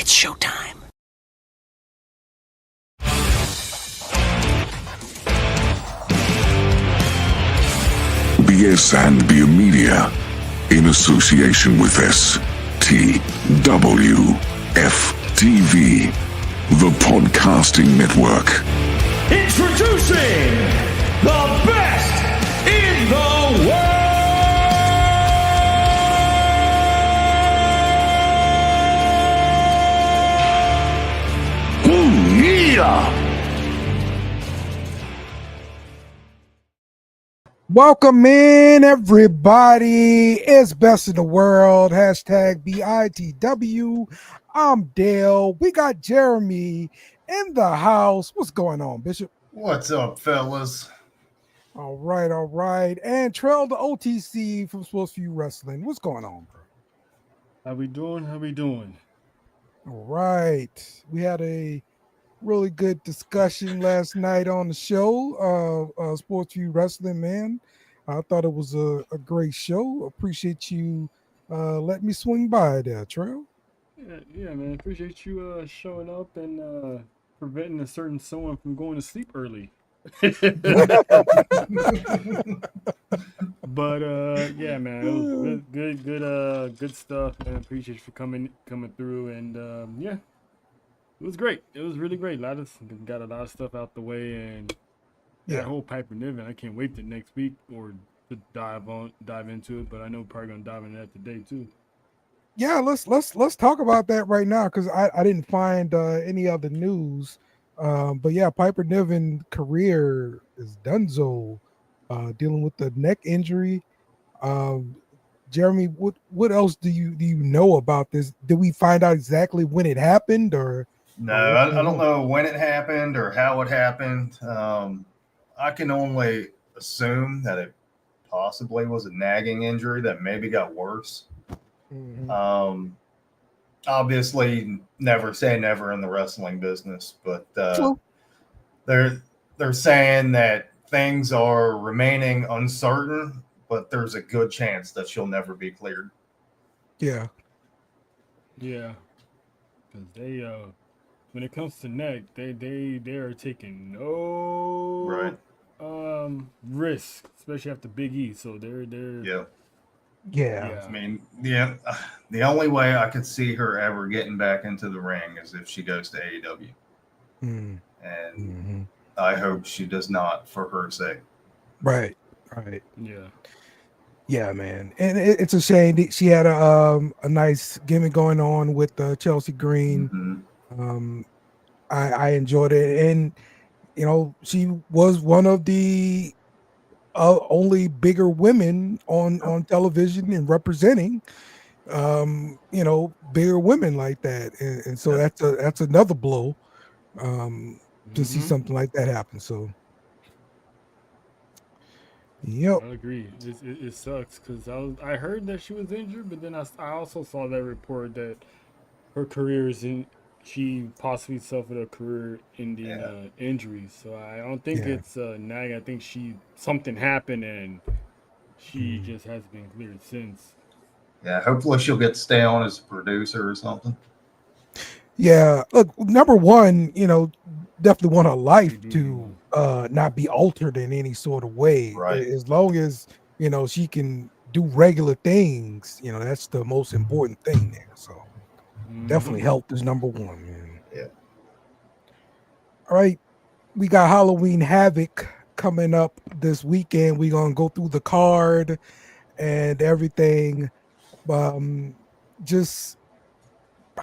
It's showtime. BS and Beer Media, in association with STWF TV, the podcasting network. Introducing the best in the world! Yeah! Welcome in, everybody. It's best in the world. Hashtag BITW. I'm Dale. We got Jeremy in the house. What's going on, Bishop? What's up, fellas? All right. And Trail the OTC from Sports View Wrestling. What's going on, bro? How we doing? All right. We had a really good discussion last night on the show, Sports View Wrestling, man. I thought it was a great show. Appreciate you letting me swing by there, Trail. Yeah, man. Appreciate you showing up and preventing a certain someone from going to sleep early. But yeah, man, it was good stuff, man. Appreciate you for coming through, and yeah, it was great. It was really great. Got a lot of stuff out the way, and that whole Piper Niven, I can't wait to next week or to dive into it. But I know we're probably gonna dive into that today too. Yeah, let's talk about that right now because I didn't find any other news. But yeah, Piper Niven career is donezo, dealing with the neck injury. Jeremy, what else do you know about this? Did we find out exactly when it happened or? No, I don't know when it happened or how it happened. I can only assume that it possibly was a nagging injury that maybe got worse. Mm-hmm. Obviously, never say never in the wrestling business, but they're saying that things are remaining uncertain, but there's a good chance that she'll never be cleared. Yeah, because they when it comes to neck, they are taking no risk, especially after Big E. So they're yeah. I mean, the only way I could see her ever getting back into the ring is if she goes to AEW. And I hope she does not, for her sake. Right. Yeah, man. And it's a shame that she had a nice gimmick going on with Chelsea Green. I enjoyed it, and you know, she was one of the only bigger women on television and representing bigger women like that, and so that's another blow to see something like that happen. So yep, I agree. It sucks because I heard that she was injured, but then I also saw that report that her career is in. She possibly suffered a career-ending injury, so I don't think it's nag. I think something happened and she just hasn't been cleared since. Yeah, hopefully she'll get to stay on as a producer or something. Yeah, look, number one, definitely want her life to not be altered in any sort of way. Right. As long as she can do regular things, that's the most important thing there. So definitely health is number one, man. Yeah. All right, we got Halloween Havoc coming up this weekend. We're gonna go through the card and everything. Just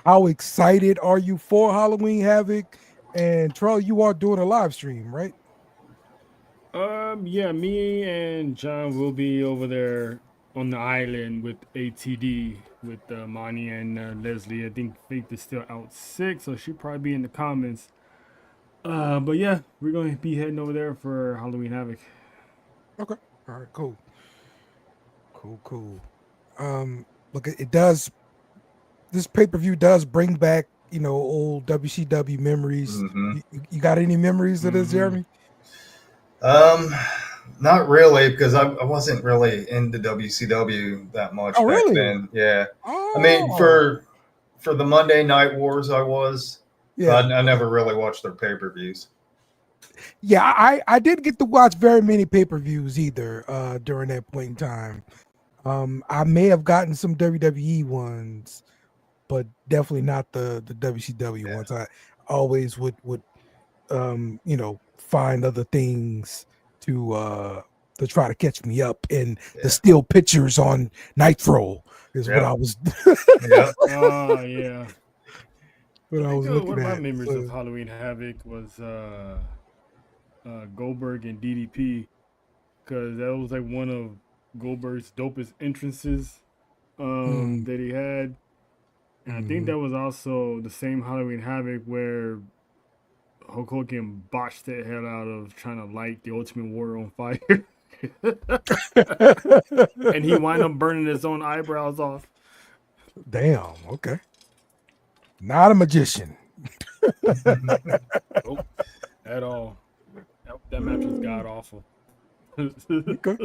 how excited are you for Halloween Havoc? And Troll, you are doing a live stream, right? Yeah, me and John will be over there on the island with ATD with Monty and Leslie. I think Faith is still out sick, so she'll probably be in the comments. But yeah, we're going to be heading over there for Halloween Havoc. Okay. All right, cool. Look, it does. This pay-per-view does bring back, old WCW memories. You got any memories of this, Jeremy? Not really, because I wasn't really into WCW that much back then. Yeah. I mean, for for the Monday Night Wars, I was. Yeah, But I never really watched their pay-per-views. yeah. I didn't get to watch very many pay-per-views either during that point in time. I may have gotten some WWE ones, but definitely not the WCW ones. I always would find other things to try to catch me up, and the still pictures on Nitro is what I was Yeah. Oh yeah. what I was looking One of my at. memories So, of Halloween Havoc was Goldberg and DDP, because that was like one of Goldberg's dopest entrances that he had. And I think that was also the same Halloween Havoc where Hulk Hogan botched the hell out of trying to light the Ultimate Warrior on fire. And he wound up burning his own eyebrows off. damn, okay. Not a magician. Nope, at all. That match was god awful. Okay.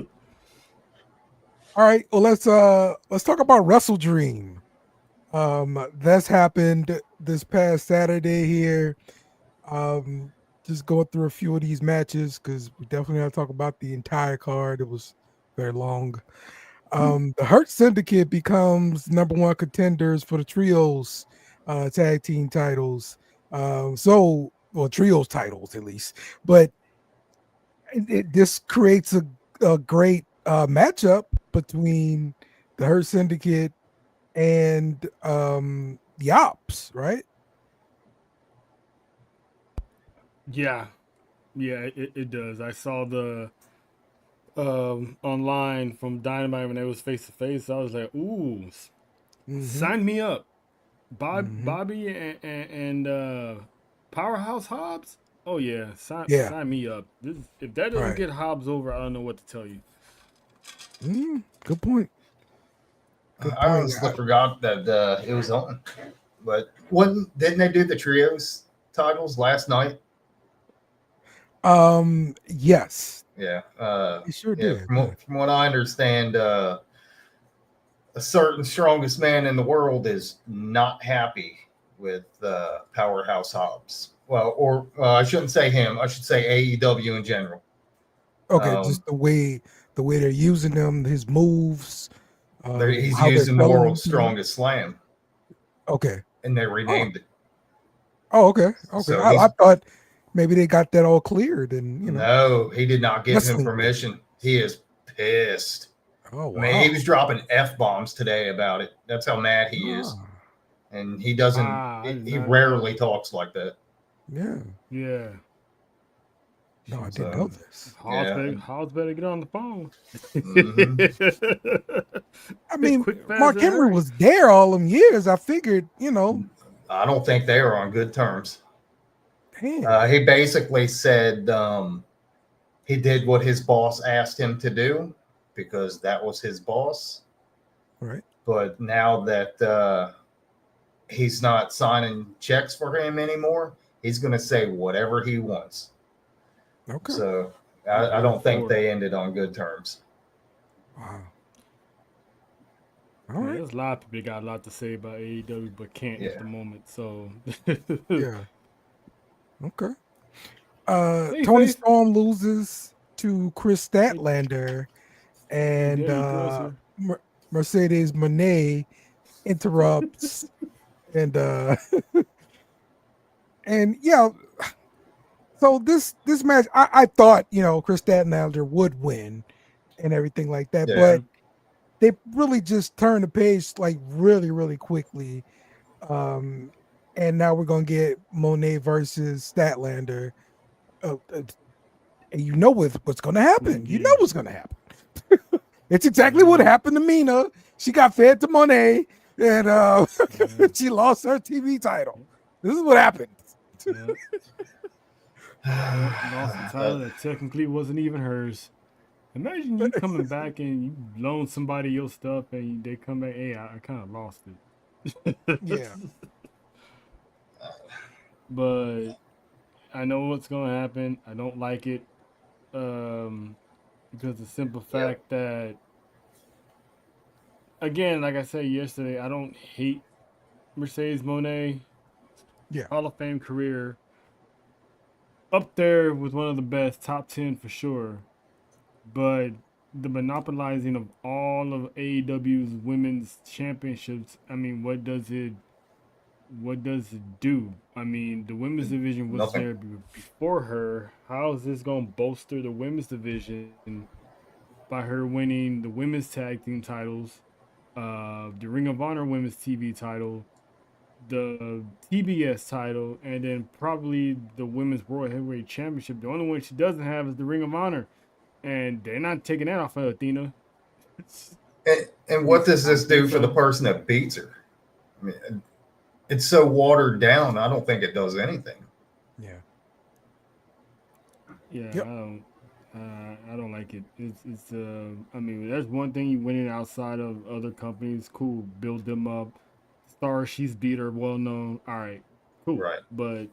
All right. Well, let's talk about WrestleDream. That's happened this past Saturday here. Just going through a few of these matches because we definitely got to talk about the entire card. It was very long. The Hurt Syndicate becomes number one contenders for the trios tag team titles. Trios titles at least. But this creates a great matchup between the Hurt Syndicate and the Ops, right? Yeah, it does. I saw the online from Dynamite when it was face to face. I was like, ooh, sign me up. Bobby and Powerhouse Hobbs. Oh yeah, sign me up. If that doesn't get Hobbs over, I don't know what to tell you. Good point. I honestly forgot that it was on. But didn't they do the trios titles last night? Yes. Yeah. They sure did. From what I understand, a certain strongest man in the world is not happy with Powerhouse Hobbs. Well, or I shouldn't say him. I should say AEW in general. Okay, just the way they're using them, his moves. He's using the world's strongest slam. Okay. And they renamed it. Oh, okay. Okay. So I thought maybe they got that all cleared and No, he did not give him permission. He is pissed. Oh wow. I mean, he was dropping F-bombs today about it. That's how mad he is. And he doesn't he rarely talks like that. Yeah. Yeah. No, I didn't know this. Hobbs better get on the phone. I mean, Mark Henry was there all them years. I figured, I don't think they are on good terms. Damn. He basically said he did what his boss asked him to do because that was his boss. Right. But now that he's not signing checks for him anymore, he's going to say whatever he wants. Okay. So I don't think they ended on good terms. Wow. All right. There's a lot of people got a lot to say about AEW, but can't at the moment. So yeah. Okay. Tony Storm loses to Chris Statlander, and Mercedes Moné interrupts, and and yeah. So this match, I thought Chris Statlander would win, and everything like that, but they really just turned the page like really, really quickly. And now we're gonna get Monet versus Statlander. And you know what's gonna happen. You know what's gonna happen. It's exactly what happened to Mina. She got fed to Monet, and she lost her TV title. This is what happened. Lost the title that technically wasn't even hers. Imagine you coming back and you loan somebody your stuff and they come back, hey, I kind of lost it. Yeah. But I know what's going to happen. I don't like it because the simple fact that, again, like I said yesterday, I don't hate Mercedes Moné, Yeah. Hall of Fame career, up there with one of the best, top 10 for sure. But the monopolizing of all of AEW's women's championships, I mean, what does it do? I mean, the women's division was Nothing. there before her. How is this going to bolster the women's division by her winning the women's tag team titles, the Ring of Honor women's TV title, the TBS title, and then probably the women's World Heavyweight Championship? The only one she doesn't have is the Ring of Honor, and they're not taking that off of Athena. And what does this do for the person that beats her? I mean, it's so watered down. I don't think it does anything. Yeah. Yeah, Yep. I don't like it. It's I mean, there's one thing you winning outside of other companies, cool, build them up. Star, she's beat her, well known. All right, cool. Right. But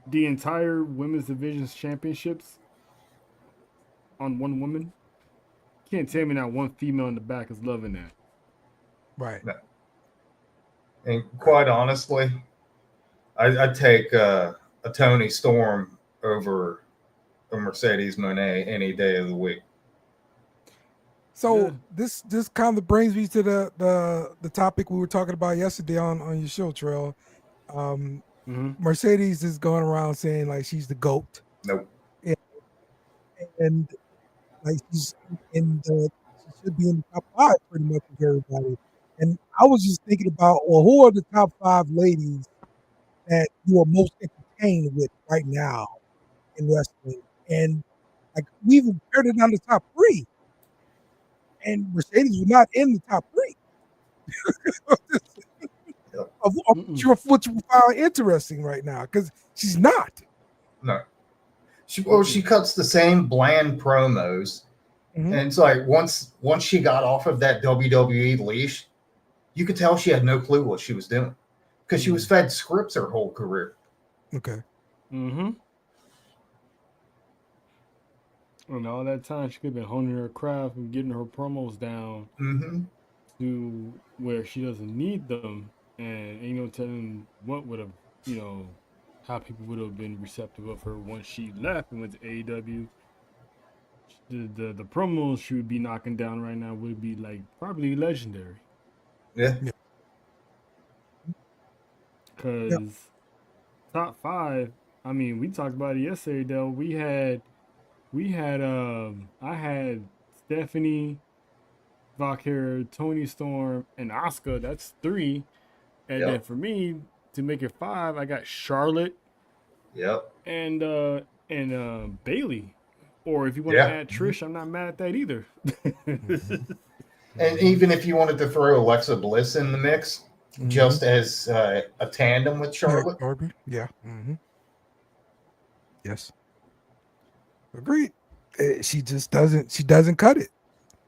the entire women's divisions championships on one woman, can't tell me not one female in the back is loving that. Right. No. And quite honestly, I'd take a Tony Storm over a Mercedes Moné any day of the week. So Yeah. this kind of brings me to the topic we were talking about yesterday on your show, Trail. Mercedes is going around saying like she's the GOAT. Nope. And like she's in the she should be in the top 5 pretty much with everybody. And I was just thinking about, well, who are the top 5 ladies that you are most entertained with right now in wrestling? And like we even paired it down the top 3. And Mercedes was not in the top 3. of what you found interesting right now, because she's not. No. She cuts the same bland promos. Mhm. And it's like once she got off of that WWE leash, you could tell she had no clue what she was doing because she was fed scripts her whole career. Okay. And all that time, she could have been honing her craft and getting her promos down to where she doesn't need them. And ain't no telling what would have, how people would have been receptive of her once she left and went to AEW. The promos she would be knocking down right now would be like probably legendary. Yeah. Because top 5, I mean, we talked about it yesterday, though. I had Stephanie, Valkyrie, Tony Storm, and Asuka. That's 3. And then for me, to make it 5, I got Charlotte. Yep. And Bailey. Or if you want to add Trish, I'm not mad at that either. And even if you wanted to throw Alexa Bliss in the mix, just as a tandem with Charlotte. Yeah. Yes. Agreed. She just doesn't cut it.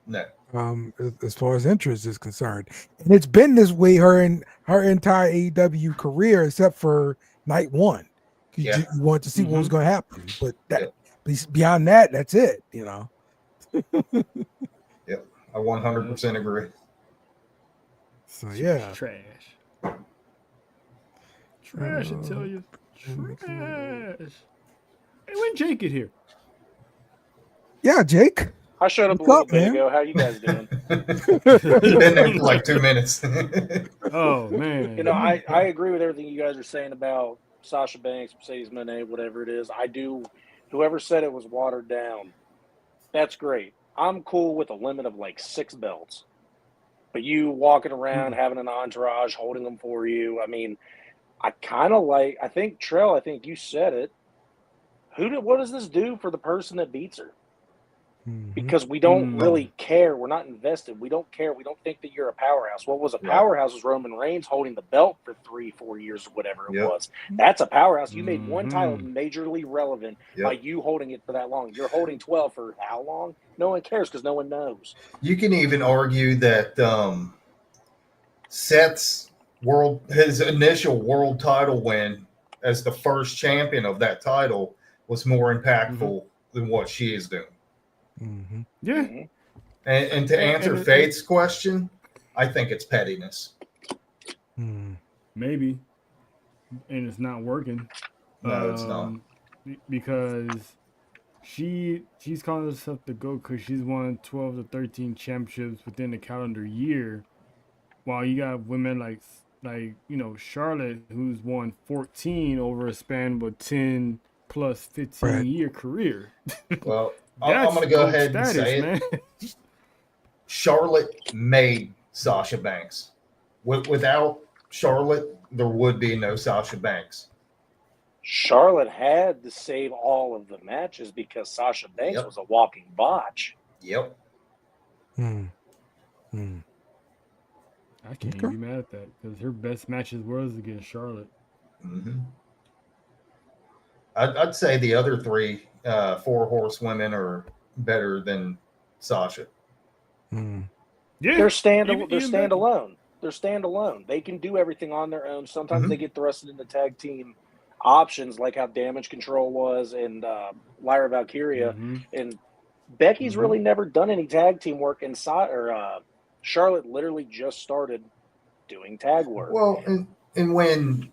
No. As far as interest is concerned, and it's been this way her entire AEW career, except for night 1. You want to see what was going to happen, but beyond that, that's it. Yep, I 100% agree. So yeah, trash. I tell you, trash. Hey, when Jake get here? Yeah, Jake. I showed up a little bit ago. How you guys doing? You've been there for like 2 minutes. Oh man. I agree with everything you guys are saying about Sasha Banks, Mercedes Moné, whatever it is. I do. Whoever said it was watered down, that's great. I'm cool with a limit of like 6 belts. But you walking around, having an entourage, holding them for you. I mean, I kind of like, I think you said it. What does this do for the person that beats her? Because we don't really care. We're not invested. We don't care. We don't think that you're a powerhouse. What was a powerhouse was Roman Reigns holding the belt for 3-4 years or whatever it was. That's a powerhouse. You made one title majorly relevant by you holding it for that long. You're holding 12 for how long? No one cares because no one knows. You can even argue that Seth's his initial world title win as the first champion of that title was more impactful than what she is doing. Yeah. And to answer Faith's question, I think it's pettiness. maybe, and it's not working. No, it's not. Because she's calling herself the GOAT because she's won 12 to 13 championships within the calendar year, while you got women like Charlotte, who's won 14 over a span of a 10 plus 15 Right. year career. Well, I'm That's going to go GOAT ahead and status, say man. it. Charlotte made Sasha Banks. Without Charlotte, there would be no Sasha Banks. Charlotte had to save all of the matches because Sasha Banks Yep. was a walking botch. Yep. I can't even be mad at that because her best matches was against Charlotte. Mm-hmm. I'd say the other three, 4 horsewomen, are better than Sasha. Yeah, They're even Becky. standalone. They're standalone. They can do everything on their own. Sometimes Mhm. they get thrusted into tag team options, like how Damage Control was and Lyra Valkyria. And Becky's really never done any tag team work inside. Charlotte literally just started doing tag work. Well, and when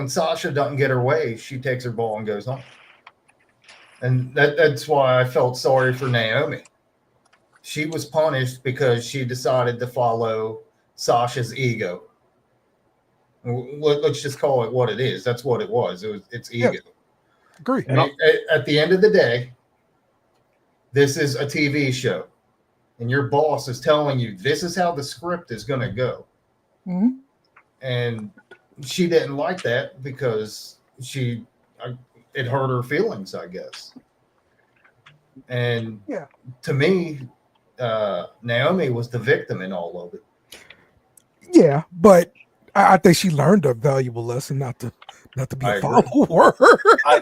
Sasha doesn't get her way, she takes her ball and goes home. And that's why I felt sorry for Naomi. She was punished because she decided to follow Sasha's ego. Let's just call it what it is. That's what it was. It's ego. Yeah. Agree. I mean, at the end of the day, this is a TV show, and your boss is telling you this is how the script is going to go. Mhm. And she didn't like that because it hurt her feelings, I guess. And Yeah. to me, Naomi was the victim in all of it. Yeah, but I think she learned a valuable lesson not to be I a agree. follower. I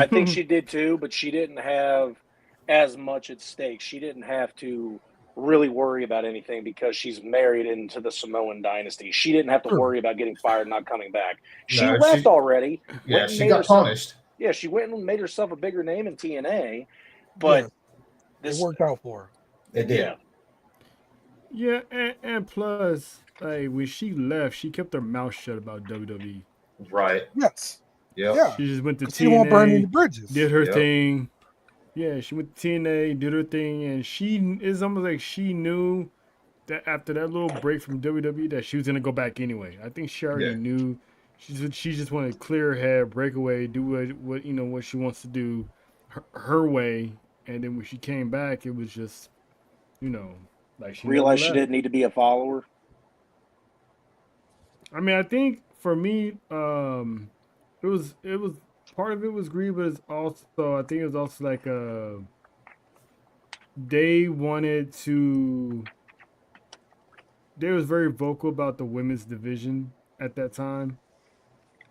think she did too, but she didn't have as much at stake. She didn't have to really worry about anything because she's married into the Samoan dynasty. She didn't have to Sure. worry about getting fired and not coming back. She No, left already. Yeah, she got punished. Yeah, she went and made herself a bigger name in TNA, but it worked out for her. It did. Yeah, and plus, like when she left, she kept her mouth shut about WWE. Right. Yes. Yep. Yeah. She just went to She didn't want to burn any TNA, bridges. did her Yep. thing. Yeah, she went to TNA, did her thing, and it's almost like she knew that after that little break from WWE that she was gonna go back anyway. I think she already knew. She just wanted to clear her head, break away, do what she wants to do, her way. And then when she came back, it was just, like she realized never she left. didn't need to be a follower. I mean, I think for me, it was part of it was greed, but it's also I think it was also like they was very vocal about the women's division at that time,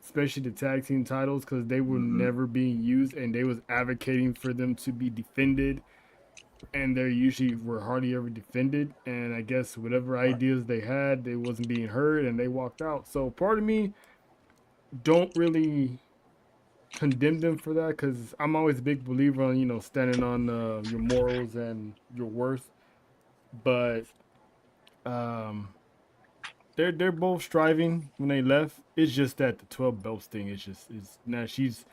especially the tag team titles, because they were never being used, and they was advocating for them to be defended, and they usually were hardly ever defended. And I guess whatever ideas they had, they wasn't being heard, and they walked out. So part of me don't really condemn them for that, because I'm always a big believer on standing on your morals and your worth. But they're both striving when they left. It's just that the 12 belts thing is now she's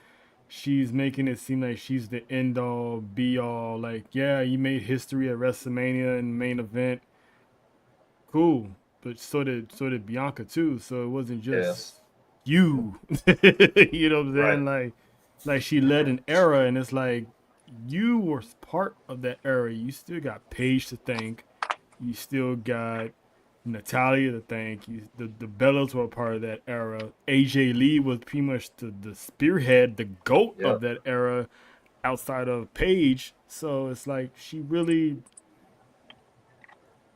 making it seem like she's the end all be all. Like, yeah, you made history at WrestleMania and main event. Cool. But so did Bianca too. So it wasn't just you. You know what I'm saying? Right. Like she led an era, and it's like you were part of that era. You still got Paige to thank. You still got Natalia to thank. The Bellas were a part of that era. AJ Lee was pretty much the spearhead, the GOAT of that era outside of Paige. So it's like she really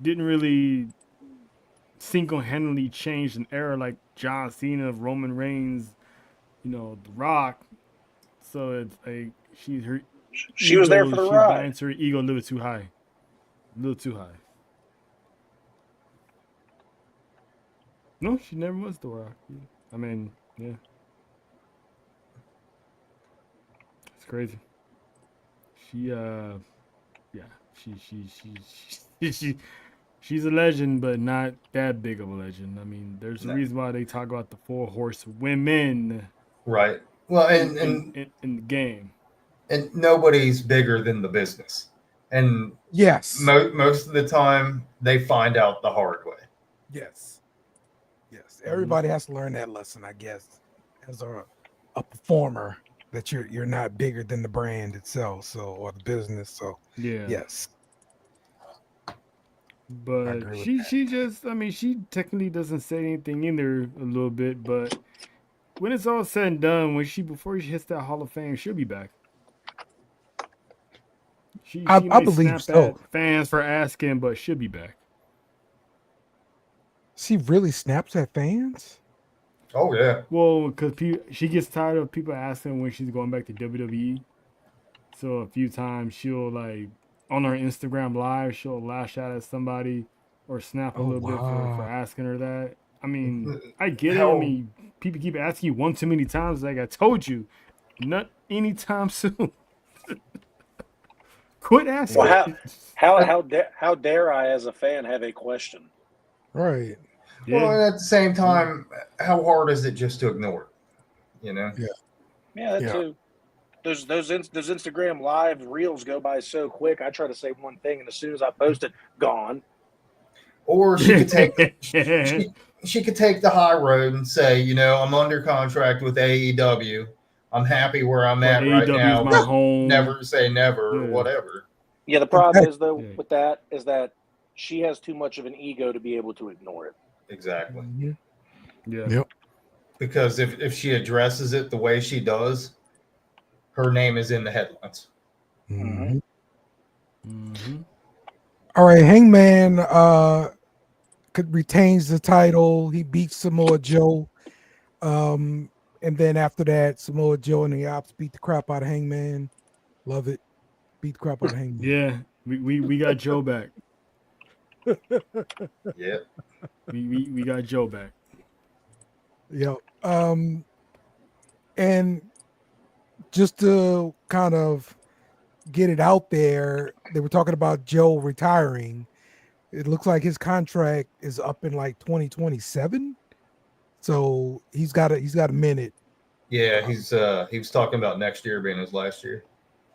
didn't really single-handedly change an era like John Cena, Roman Reigns, The Rock. So it's like She was there for the ride. Binds her ego a little too high. A little too high. No, she never was The Rock. I mean, yeah. It's crazy. She She's a legend, but not that big of a legend. I mean, there's a No. reason why they talk about the 4 horsewomen Right. Well, in the game. and nobody's bigger than the business, and Yes. most of the time they find out the hard way. Yes. Everybody has to learn that lesson, I guess, as a performer, that you're not bigger than the brand itself, or the business. So Yeah. yes. But agree with she just, I mean, she technically doesn't say anything either a little bit, but when it's all said and done, before she hits that Hall of Fame, she'll be back. She I may believe snap so. at fans for asking, but she'll be back. She really snaps at fans? Oh yeah. Well, because she gets tired of people asking when she's going back to WWE. So a few times she'll like on her Instagram live, she'll lash out at somebody or snap a Oh, little bit for wow. asking her that. I mean, I get it. How- I mean, people keep asking you one too many times. Like I told you, not anytime soon. Quit asking. Well, how dare I, as a fan, have a question? Right. Well, Yeah. and at the same time, how hard is it just to ignore it? You know? Yeah, that Yeah. too. Those Instagram live reels go by so quick. I try to say one thing, and as soon as I post it, gone. Or she could take she could take the high road and say, you know, I'm under contract with AEW. I'm happy where I'm at right AEW now. is my home. Never say never or Yeah. whatever. Yeah, the problem is though Yeah. with that is that she has too much of an ego to be able to ignore it. Exactly. Mhm. Yeah. Yep. Because if she addresses it the way she does, her name is in the headlines. Mhm. Mm-hmm. All right, Hangman retains the title. He beats Samoa Joe. And then after that, Samoa Joe and the Ops beat the crap out of Hangman. Love it. Beat the crap out of Hangman. Yeah. We got Joe back. Yeah. We got Joe back. Yep. And just to kind of get it out there, they were talking about Joe retiring. It looks like his contract is up in like 2027. So he's got a minute. Yeah, he was talking about next year being his last year.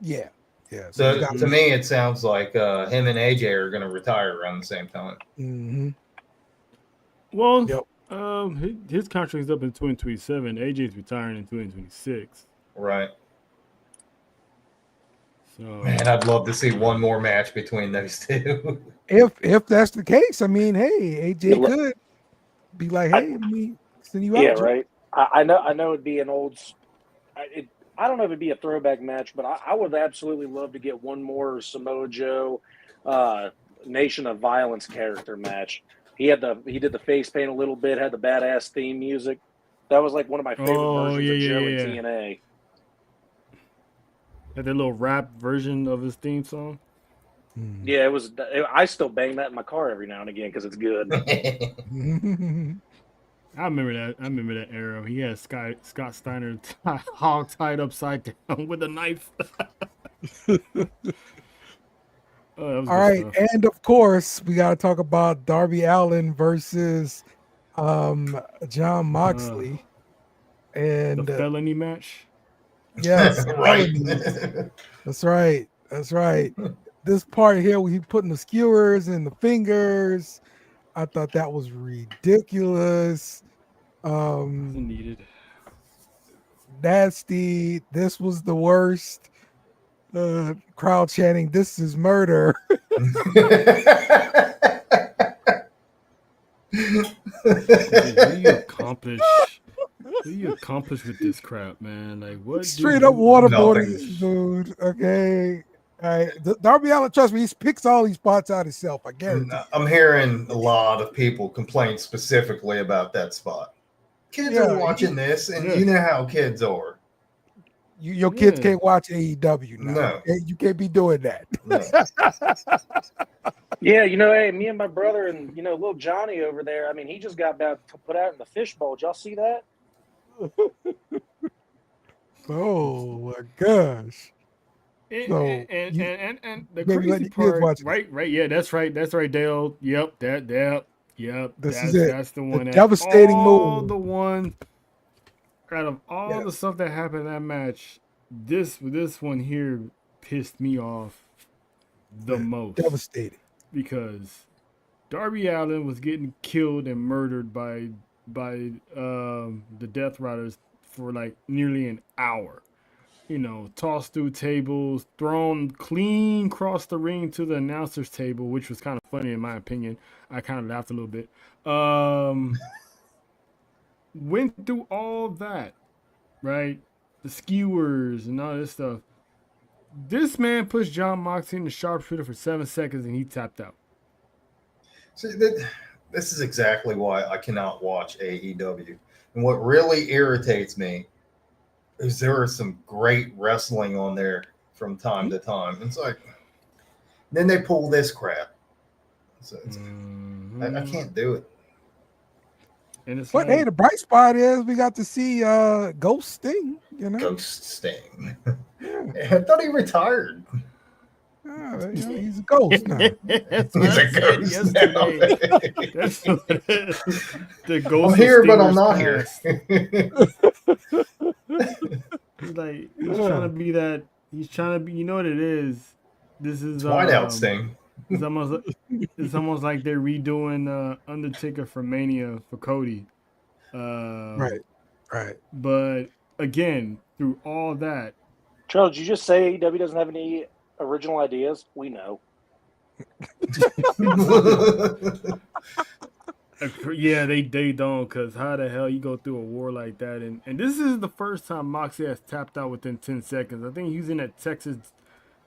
Yeah. Yeah. So he's got to me, it sounds like him and AJ are going to retire around the same time. Mhm. Well, Yep. his contract's up in 2027. AJ's retiring in 2026. Right. So Man, I'd love to see one more match between those two. If that's the case, I mean, hey, AJ Yeah, could be like, hey, let me send you out. Yeah, Joe. right. I know it'd be an old. I don't know if it'd be a throwback match, but I would absolutely love to get one more Samoa Joe, Nation of Violence character match. He did the face paint a little bit, had the badass theme music. That was like one of my favorite versions of Joe in TNA. had that little rap version of his theme song. Yeah, it was. I still bang that in my car every now and again because it's good. I remember that era. He had Scott Steiner hog tied upside down with a knife. All right, and of course, we got to talk about Darby Allin versus John Moxley, and the felony match. yes, Right. felonies. That's right. This part here, where he putting the skewers in the fingers, I thought that was ridiculous. Needed. Nasty. This was the worst. Crowd chanting, "This is murder." What do you accomplish? What do you accomplish with this crap, man? Like what? Straight up waterboarding this dude. Okay. All right. Darby Allin, trust me, he picks all these spots out himself. I guarantee. I'm hearing a lot of people complain specifically about that spot. Kids are watching this, and you know how kids are. Your kids can't watch AEW now. No. You can't be doing that. No. Yeah, hey, me and my brother and little Johnny over there. I mean, he just got about to put out in the fishbowl. Did y'all see that? Oh my gosh. So And the maybe let crazy the kids part, watch it. right, yeah, that's right, Dale. Yep, This is it. that's the The one. devastating move. Out of all the Yes. stuff that happened in that match, this one here pissed me off the Yeah, most devastating. because Darby Allin was getting killed and murdered by the Death Riders for like nearly an hour. You know, tossed through tables, thrown clean across the ring to the announcer's table, which was kind of funny in my opinion. I kind of laughed a little bit. Went through all that, right? The skewers and all this stuff. This man pushed John Moxley in the sharpshooter for 7 seconds and he tapped out. See, this is exactly why I cannot watch AEW. And what really irritates me is there is some great wrestling on there from time to time. It's like, then they pull this crap. So I can't do it. And it's But like, hey, the bright spot is we got to see Ghost Sting, you know. Ghost Sting. Yeah. I thought he retired. You know, he's a ghost now. that's He's what I a said ghost yesterday. now. That's what the I'm ghost here, of but I'm Stinger's not past. here. He's like he's trying to be that. He's trying to be. You know what it is? This is Whiteout Sting. It's almost like they're redoing Undertaker for Mania for Cody. Right. But again, through all that, Charles, did you just say AEW doesn't have any original ideas? We know. yeah, they don't, because how the hell you go through a war like that? And this is the first time Moxley has tapped out within 10 seconds. I think he was in that Texas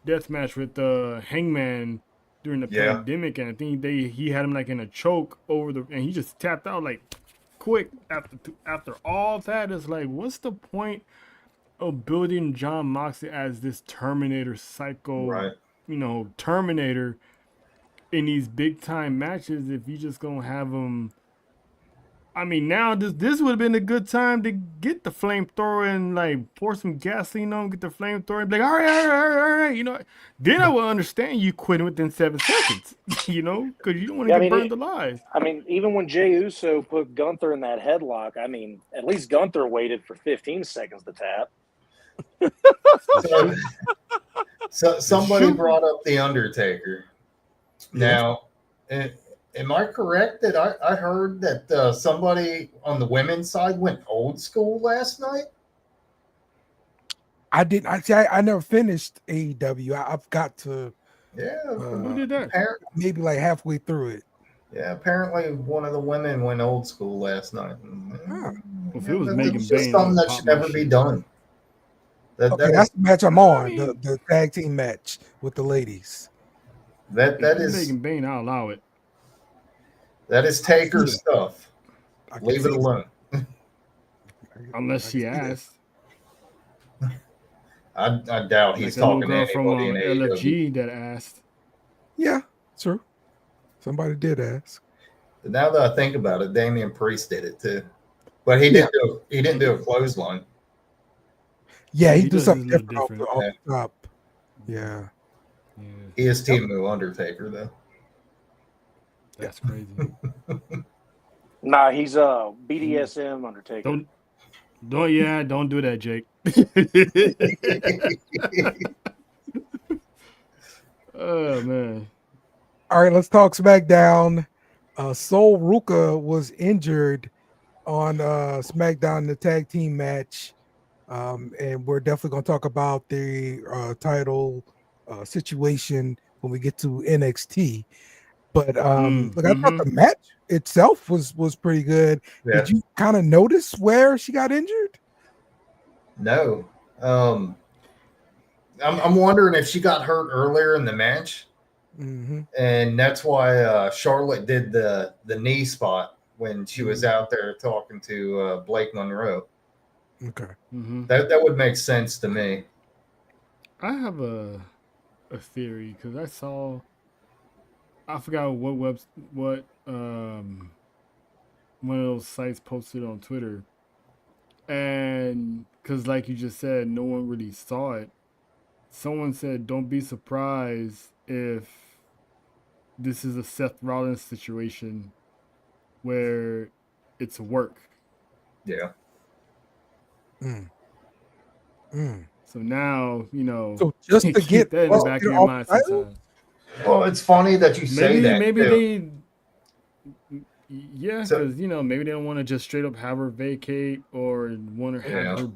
death match with Hangman during the pandemic, and I think he had him like in a choke and he just tapped out like quick after all that. It's like, what's the point of building John Moxley as this Terminator psycho, Right. Terminator in these big time matches if you just gonna have him? I mean, now this would have been a good time to get the flamethrower and like pour some gasoline on, get the flamethrower and be like, all right. Then I would understand you quitting within 7 seconds, because you don't want to get burned alive. I mean, even when Jey Uso put Gunther in that headlock, I mean, at least Gunther waited for 15 seconds to tap. So somebody brought up The Undertaker. Now, am I correct that I heard that somebody on the women's side went old school last night? I didn't. I never finished AEW. I've got to. Yeah. Who did that? Maybe like halfway through it. Yeah, apparently one of the women went old school last night. Well, if it was Megan just Bayne, something that should never be done. That's the match I'm on, the tag team match with the ladies. That is Megan Bayne, I'll allow it. That is Taker's stuff. Leave it alone. Unless she asks. I doubt he's like talking to girl from anybody in AEW. LFG that asked. Yeah, true. Somebody did ask. But now that I think about it, Damian Priest did it too, but he didn't do a clothesline. Yeah, he did something different off the top. Yeah. He is Team Undertaker though. That's crazy. Nah, he's BDSM Undertaker. Don't do that, Jake. Oh man. All right, let's talk SmackDown. Sol Ruka was injured on SmackDown in the tag team match. And we're definitely going to talk about the title situation when we get to NXT. But look, I thought the match itself was pretty good. Yeah. Did you kind of notice where she got injured? No. I'm wondering if she got hurt earlier in the match. Mm-hmm. And that's why Charlotte did the knee spot when she was out there talking to Blake Monroe. Okay. Mm-hmm. That would make sense to me. I have a theory because I forgot what one of those sites posted on Twitter, and because like you just said, no one really saw it. someone said, "Don't be surprised if this is a Seth Rollins situation where it's work." Yeah. So now, So just to keep get that in the back of Austin your off mind the title? sometimes. Well, it's funny that you say that. Maybe too. yeah, So, because maybe they don't want to just straight up have her vacate or want to have yeah. her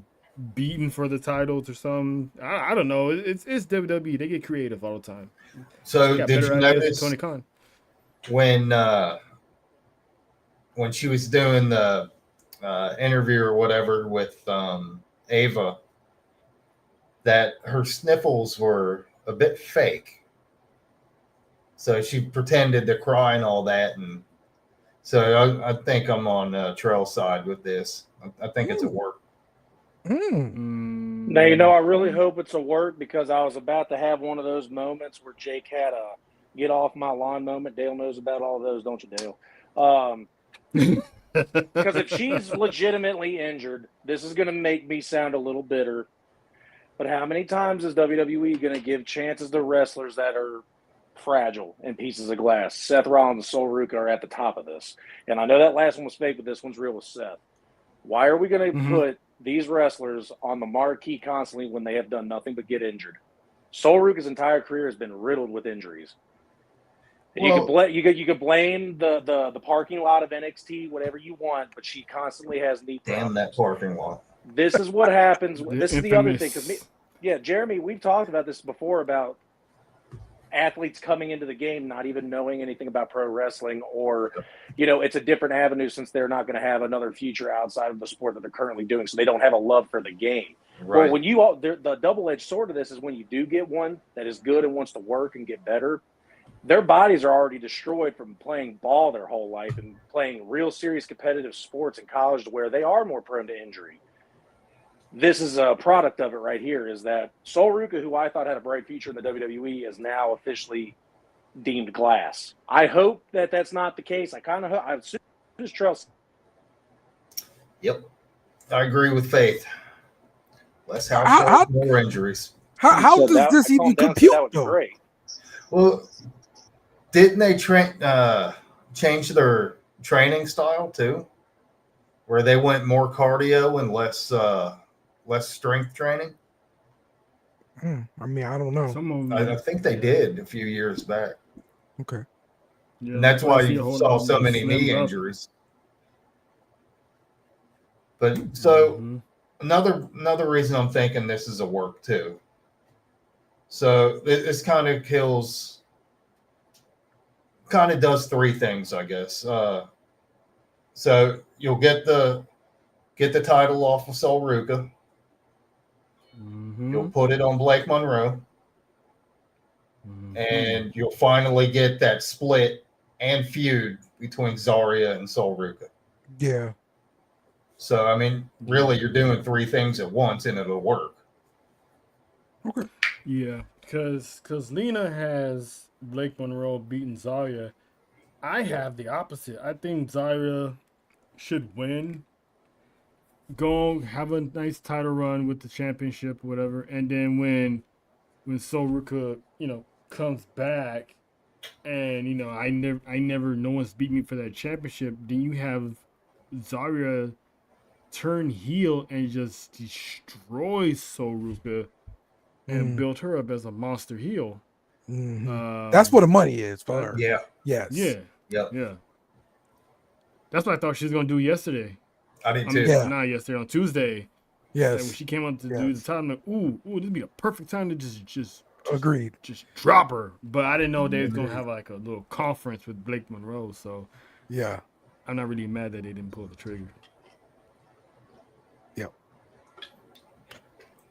beaten for the titles or something. I don't know. It's WWE. They get creative all the time. So They got did better you ideas than notice Tony Khan. when she was doing the interview or whatever with Ava that her sniffles were a bit fake? So she pretended to cry and all that, and so I think I'm on Trail's side with this. I think it's a work. Now, I really hope it's a work because I was about to have one of those moments where Jake had a get off my lawn moment. Dale knows about all those, don't you, Dale? Because if she's legitimately injured, this is going to make me sound a little bitter. But how many times is WWE going to give chances to wrestlers that are fragile and pieces of glass? Seth Rollins and Sol Ruka are at the top of this. And I know that last one was fake, but this one's real with Seth. Why are we going to put these wrestlers on the marquee constantly when they have done nothing but get injured? Sol Ruka's entire career has been riddled with injuries. And you could blame the parking lot of NXT, whatever you want, but she constantly has knee problems. Damn that parking lot. This is what happens. This is the other thing. Infamous. Because Jeremy, we've talked about this before about athletes coming into the game not even knowing anything about pro wrestling, or it's a different avenue since they're not going to have another future outside of the sport that they're currently doing, so they don't have a love for the game. Right. Well, when the double-edged sword of this is when you do get one that is good and wants to work and get better, their bodies are already destroyed from playing ball their whole life and playing real serious competitive sports in college, to where they are more prone to injury. This is a product of it right here, is that Sol Ruka, who I thought had a bright future in the WWE, is now officially deemed glass. I hope that that's not the case. I kind of hope. As soon as Trail. Yep. I agree with Faith. Less house more injuries. How does this even compute, that would be though? great. Well, didn't they change their training style too, where they went more cardio and less strength training? I mean, I don't know. I think they did a few years back. Okay. Yeah, And that's why you saw so many knee injuries. But so another reason I'm thinking this is a work too. So this kind of does three things, I guess. So you'll get the title off of Sol Ruka. You'll put it on Blake Monroe. And you'll finally get that split and feud between Zarya and Sol Ruka. Yeah. So, I mean, really, you're doing three things at once, and it'll work. Okay. Yeah, because Lena has Blake Monroe beating Zarya. I have the opposite. I think Zarya should win, go have a nice title run with the championship, whatever, and then when Sol Ruka, comes back, and I never no one's beat me for that championship, then you have Zarya turn heel and just destroy Sol Ruka and build her up as a monster heel. That's where the money is for her. Yeah. Yes. Yeah. Yep. Yeah. That's what I thought she was gonna do yesterday. I did too. Not yesterday, on Tuesday. Yes. When she came up to do the title, I'm like, ooh, this would be a perfect time to just agreed. Just drop her. But I didn't know they was gonna have like a little conference with Blake Monroe. So yeah, I'm not really mad that they didn't pull the trigger. Yep.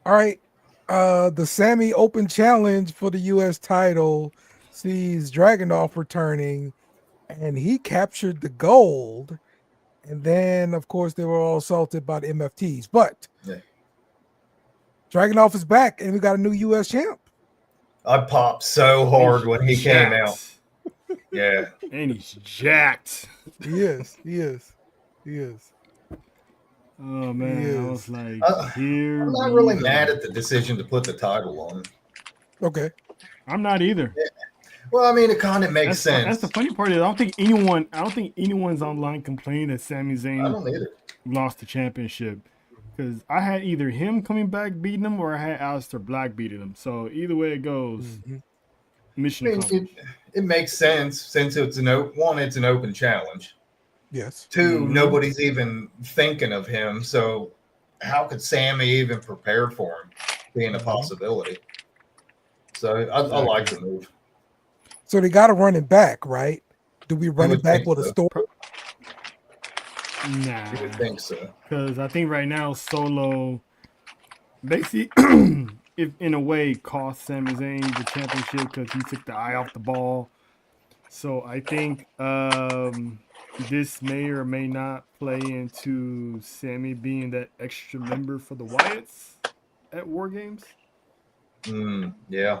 All right. The Sammy Open Challenge for the U.S. title sees Dragunov returning, and he captured the gold. And then, of course, they were all assaulted by the MFTs. But Dragunov is back, and we got a new U.S. champ. I popped so hard when he came out. Yeah. And he's jacked. He is. Oh, man. I was like, I'm not really mad at the decision to put the title on. Okay. I'm not either. Well, I mean, it kind of makes sense. That's the funny part is I don't think anyone's online complaining that Sami I Zayn don't either. lost the championship. Because I had either him coming back beating him or I had Aleister Black beating him. So either way it goes, mission I mean, accomplished. it makes sense since it's it's an open challenge. Yes. 2, nobody's even thinking of him. So how could Sammy even prepare for him being a possibility? So I like the move. So they got to run it back, right? Do we run would it back think with a so. story? Nah. I would think so. Because I think right now Solo basically, if in a way, cost Sami Zayn the championship because he took the eye off the ball. So I think this may or may not play into Sammy being that extra member for the Wyatts at War Games. Yeah.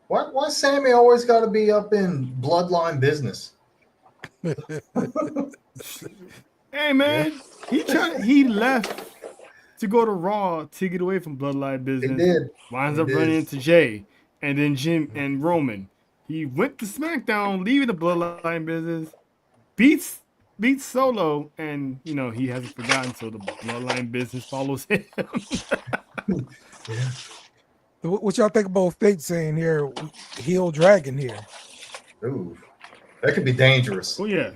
Why Sammy always got to be up in bloodline business? Hey man, he left to go to Raw to get away from bloodline business. He did. Winds He up did. running into Jay and then Jim and Roman. He went to SmackDown, leaving the bloodline business, beats Solo, and he hasn't forgotten, so the bloodline business follows him. Yeah. What y'all think about Fate saying here, heel dragon here? Ooh, that could be dangerous. Oh yeah.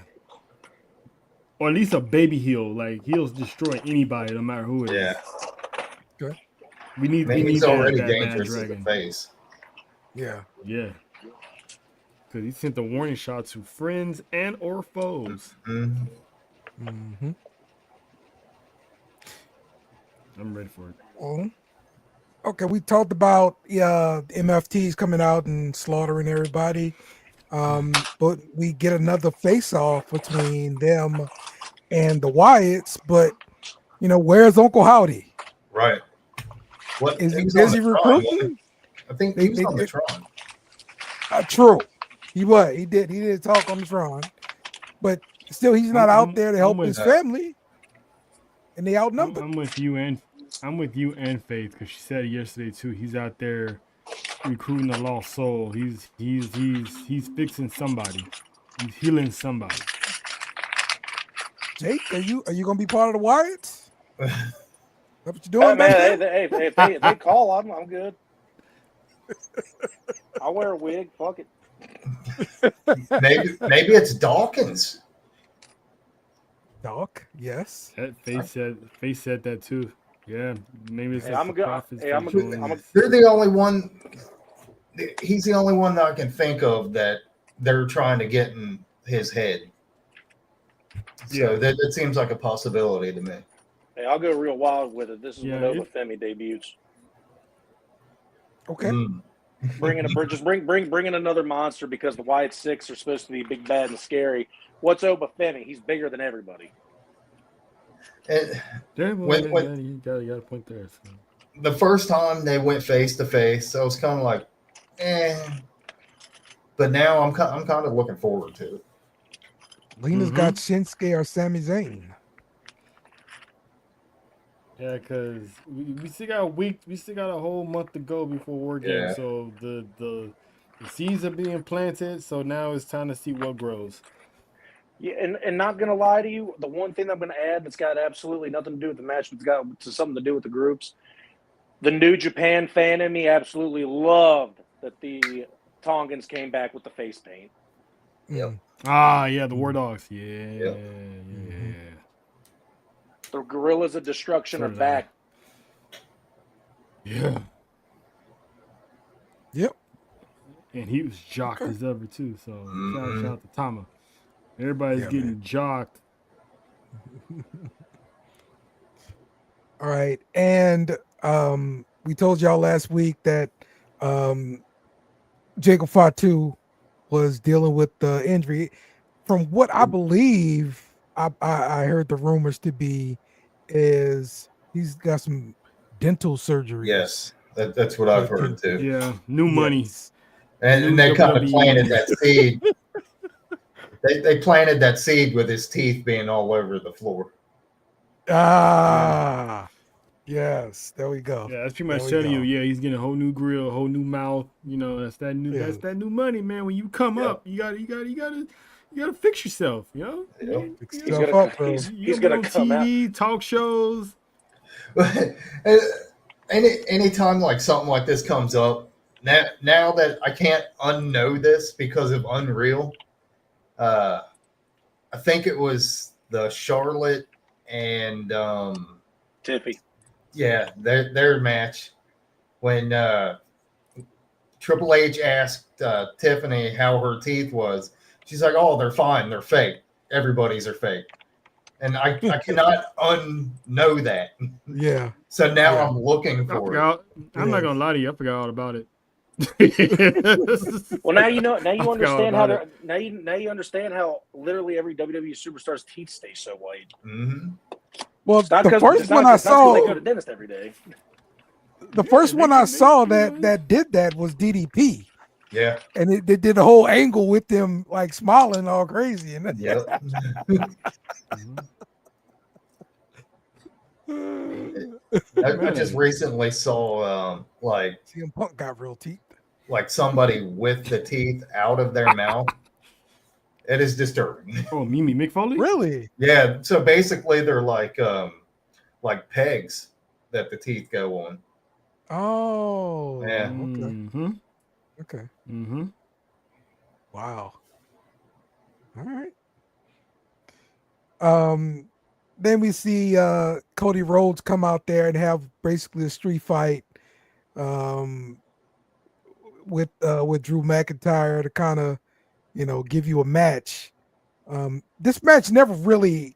Or at least a baby heel. Like heels destroy anybody, no matter who it is. Yeah. Okay. We need He's already that bad dangerous as a dragon. face. Yeah. Yeah. Because he sent the warning shot to friends and or foes. Mm-hmm. I'm ready for it. Well, okay, we talked about MFTs coming out and slaughtering everybody. But we get another face-off between them and the Wyatts. But where's Uncle Howdy? Right. What Is he was on busy the Tron, recruiting? wasn't he? I think he was on the Tron. True. He was. He did talk on the Tron. But still, he's not out there to help his family. And they outnumbered. I'm with you and Faith, because she said yesterday too. He's out there recruiting a lost soul. He's fixing somebody. He's healing somebody. Jake, are you gonna be part of the Wyatts? That's what you doing, man? If they call, I'm good. I'll wear a wig. Fuck it. Maybe it's Dawkins. Doc, yes. Faith said that too. Yeah, maybe it's. I'm good. They're the only one. He's the only one that I can think of that they're trying to get in his head. So that seems like a possibility to me. Hey, I'll go real wild with it. This is when Nova Femi debuts. Okay. Bring in another monster, because the Wyatt Six are supposed to be big, bad, and scary. What's Oba Femi? He's bigger than everybody. And you got a point there. So. The first time they went face to face, I was kind of like, But now I'm kind of looking forward to it. Lena's got Shinsuke or Sami Zayn. Yeah, because we still got a week. We still got a whole month to go before War Games. Yeah. So the seeds are being planted. So now it's time to see what grows. Yeah, and not gonna lie to you, the one thing I'm gonna add that's got absolutely nothing to do with the match, but it's got something to do with the groups. The New Japan fan in me absolutely loved that the Tongans came back with the face paint. Yep. Ah, yeah, the War Dogs. Yeah, Yep. yeah. The Gorillas of Destruction are back. Yeah. Yep. And he was jocked as ever too. So shout out to Tama. Everybody's getting jocked. All right, and we told y'all last week that Jacob Fatu was dealing with the injury. From what I believe, I heard the rumors to be is he's got some dental surgery. Yes, that's what I've heard too. Yeah, new money. And they kind of planted that seed. They planted that seed with his teeth being all over the floor. Ah. Yes, there we go. Yeah, that's pretty There much we telling you. go. Yeah, he's getting a whole new grill, a whole new mouth. You know, that's that new. Yeah. That's that new money, man. When you come Yep. up, you gotta fix yourself. You know. Yep. Fix He's yourself gonna up, bro. You he's gonna be gonna on come out. TV, talk shows. Anytime like something like this comes up, now that I can't unknow this because of Unreal, I think it was the Charlotte and Tiffy. yeah, their match when Triple H asked Tiffany how her teeth was. She's like, "Oh, they're fine. They're fake. Everybody's are fake." And I cannot unknow that. Yeah. So now Yeah. I'm looking I for it. forgot. I'm not Yes. gonna lie to you. I forgot all about it. Well, now you know. Now you I forgot understand how about they're. Now you understand how literally every WWE superstar's teeth stay so white. Mm-hmm. Well, It's not the because first one I they go saw, to the dentist every day. the first one I saw you know. that did that was DDP, Yeah. and they did a whole angle with them like smiling all crazy, and Yep. I just recently saw like CM Punk got real teeth. somebody with the teeth out of their mouth. It is disturbing. Oh, Mimi Mick Foley? Really? Yeah. So basically, they're like pegs that the teeth go on. Oh. Yeah. Okay. Mm-hmm. Okay. Mm-hmm. Wow. All right. Then we see Cody Rhodes come out there and have basically a street fight with Drew McIntyre to kind of, give you a match. This match never really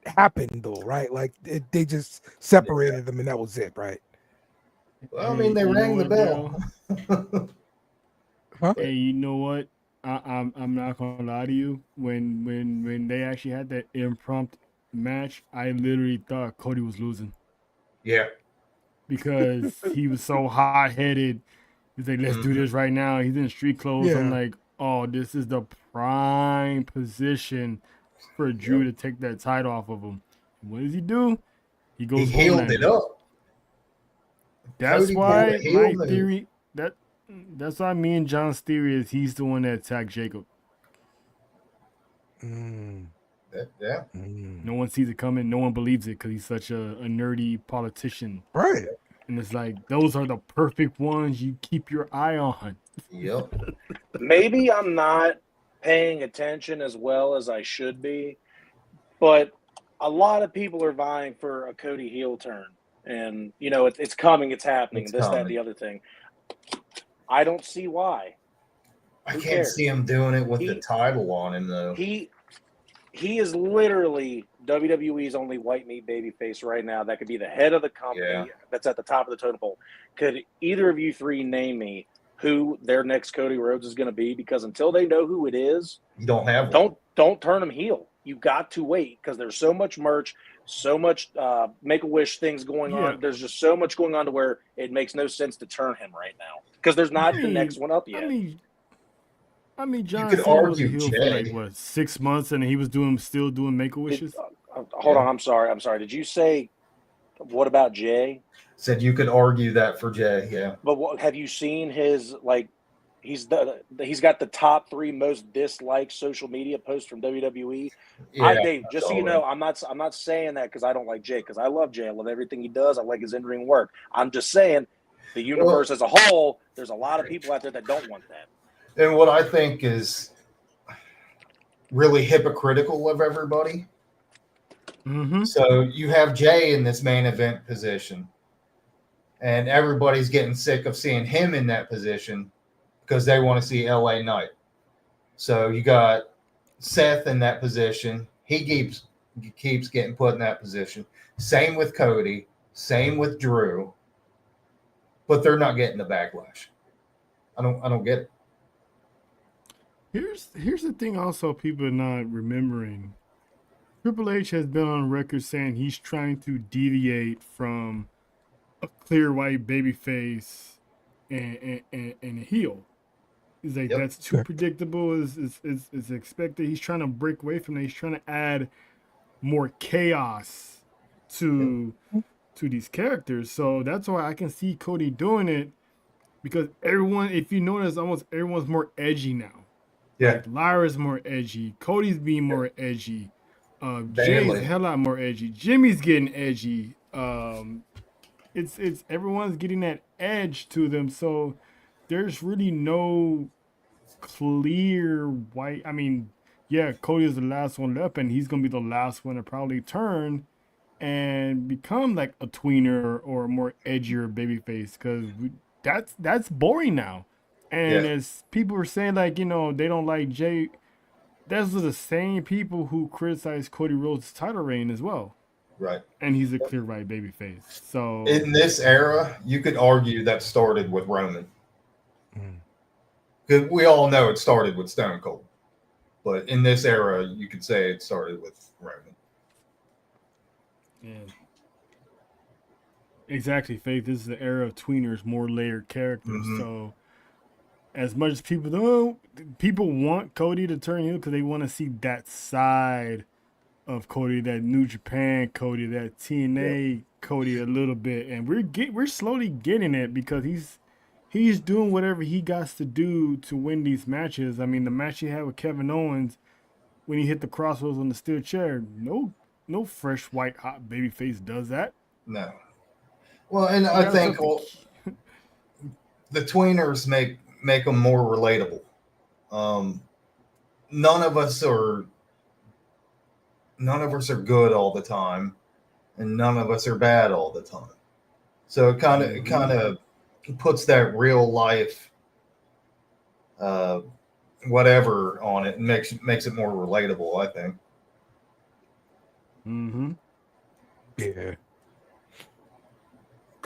happened though, right? Like they just separated them and that was it, right? Well, I mean, they rang the bell. Huh? Hey, you know what? I'm not gonna lie to you. When they actually had that impromptu match, I literally thought Cody was losing Yeah. because he was so hot headed. He's like, let's do this right now. He's in street clothes. I'm Yeah. like, oh, this is the prime position for Drew to take that title off of him. What does he do? He goes He healed it up. That's Cody why pulled a heel my move. theory that's why me and John's theory is he's the one that attacked Jacob. Yeah. No one sees it coming. No one believes it because he's such a nerdy politician. Right. And it's like, those are the perfect ones you keep your eye on. Yep. Maybe I'm not paying attention as well as I should be, but a lot of people are vying for a Cody heel turn. And, it's coming, it's happening, It's that, coming. the other thing. I don't see why. I Who can't cares? see him doing it with the He- title on him, though. He is literally WWE's only white meat babyface right now. That could be the head of the company that's at the top of the totem pole. Could either of you three name me who their next Cody Rhodes is going to be? Because until they know who it is, You don't have one. don't turn him heel. You got to wait because there's so much merch, so much Make-A-Wish things going on. There's just so much going on to where it makes no sense to turn him right now because there's not the next one up yet. I mean, John could Cena was a argue heel for Jay. like what 6 months, and he was still doing Make-A-Wishes. Hold on, I'm sorry. Did you say what about Jay? Said you could argue that for Jay, yeah. But have you seen his he's got the top 3 most disliked social media posts from WWE. Dave, just so you know, I'm not saying that because I don't like Jay, because I love Jay. I love everything he does. I like his in-ring work. I'm just saying the universe as a whole, there's a lot of people out there that don't want that. And what I think is really hypocritical of everybody. Mm-hmm. So you have Jay in this main event position, and everybody's getting sick of seeing him in that position because they want to see LA Knight. So you got Seth in that position. He keeps getting put in that position. Same with Cody. Same with Drew. But they're not getting the backlash. I don't get it. Here's the thing also people are not remembering. Triple H has been on record saying he's trying to deviate from a clear white babyface and a heel. He's like, that's too predictable, is expected. He's trying to break away from that. He's trying to add more chaos to to these characters. So that's why I can see Cody doing it, because everyone, if you notice, almost everyone's more edgy now. Yeah, Like Lyra's more edgy, Cody's being more edgy, Jay's a Bailey. hell lot more edgy, Jimmy's getting edgy. It's everyone's getting that edge to them. So there's really no clear white. I mean, yeah, Cody is the last one left, and he's gonna be the last one to probably turn and become like a tweener or a more edgier babyface, because that's boring now. And Yeah, as people were saying, like, they don't like Jay. Those are the same people who criticize Cody Rhodes' title reign as well, right. and he's a clear right babyface. So In this era, you could argue that started with Roman. Mm. Because we all know it started with Stone Cold. But in this era, you could say it started with Roman. yeah, exactly, Faith. This is the era of tweeners, more layered characters. Mhm. So as much as people want Cody to turn heel because they want to see that side of Cody, that New Japan Cody, that TNA Cody a little bit, and we're slowly getting it, because he's doing whatever he got to do to win these matches. I mean, the match he had with Kevin Owens when he hit the crossroads on the steel chair, no fresh white hot babyface does that. No. Well, and You I gotta think start the tweeners make them more relatable. None of us are good all the time, and none of us are bad all the time. So it kind of puts that real life whatever on it and makes it more relatable, I think. Mm-hmm. Yeah.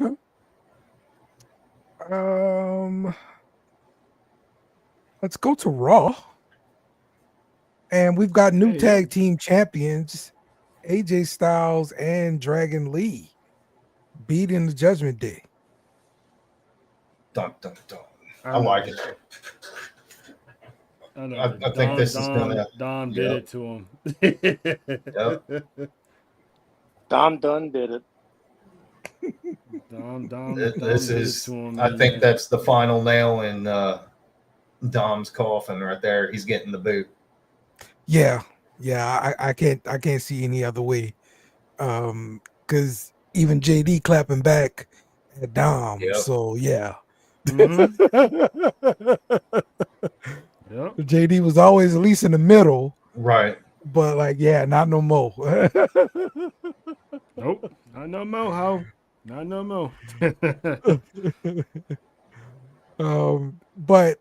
Okay. Let's go to Raw. And we've got new tag team champions, AJ Styles and Dragon Lee, beating the Judgment Day. Dun, dun, dun. I like it. I think this is gonna. Dom did it to him. Yep. Dom Dunn did it. Dom This did is. it to him. I think that's the final nail in Dom's coffin right there. He's getting the boot. Yeah. I can't see any other way. Because even JD clapping back at Dom. Yep. So yeah. Yep. JD was always at least in the middle, Right. but like, yeah, not no more. Nope. Not no more, ho. Not no more. But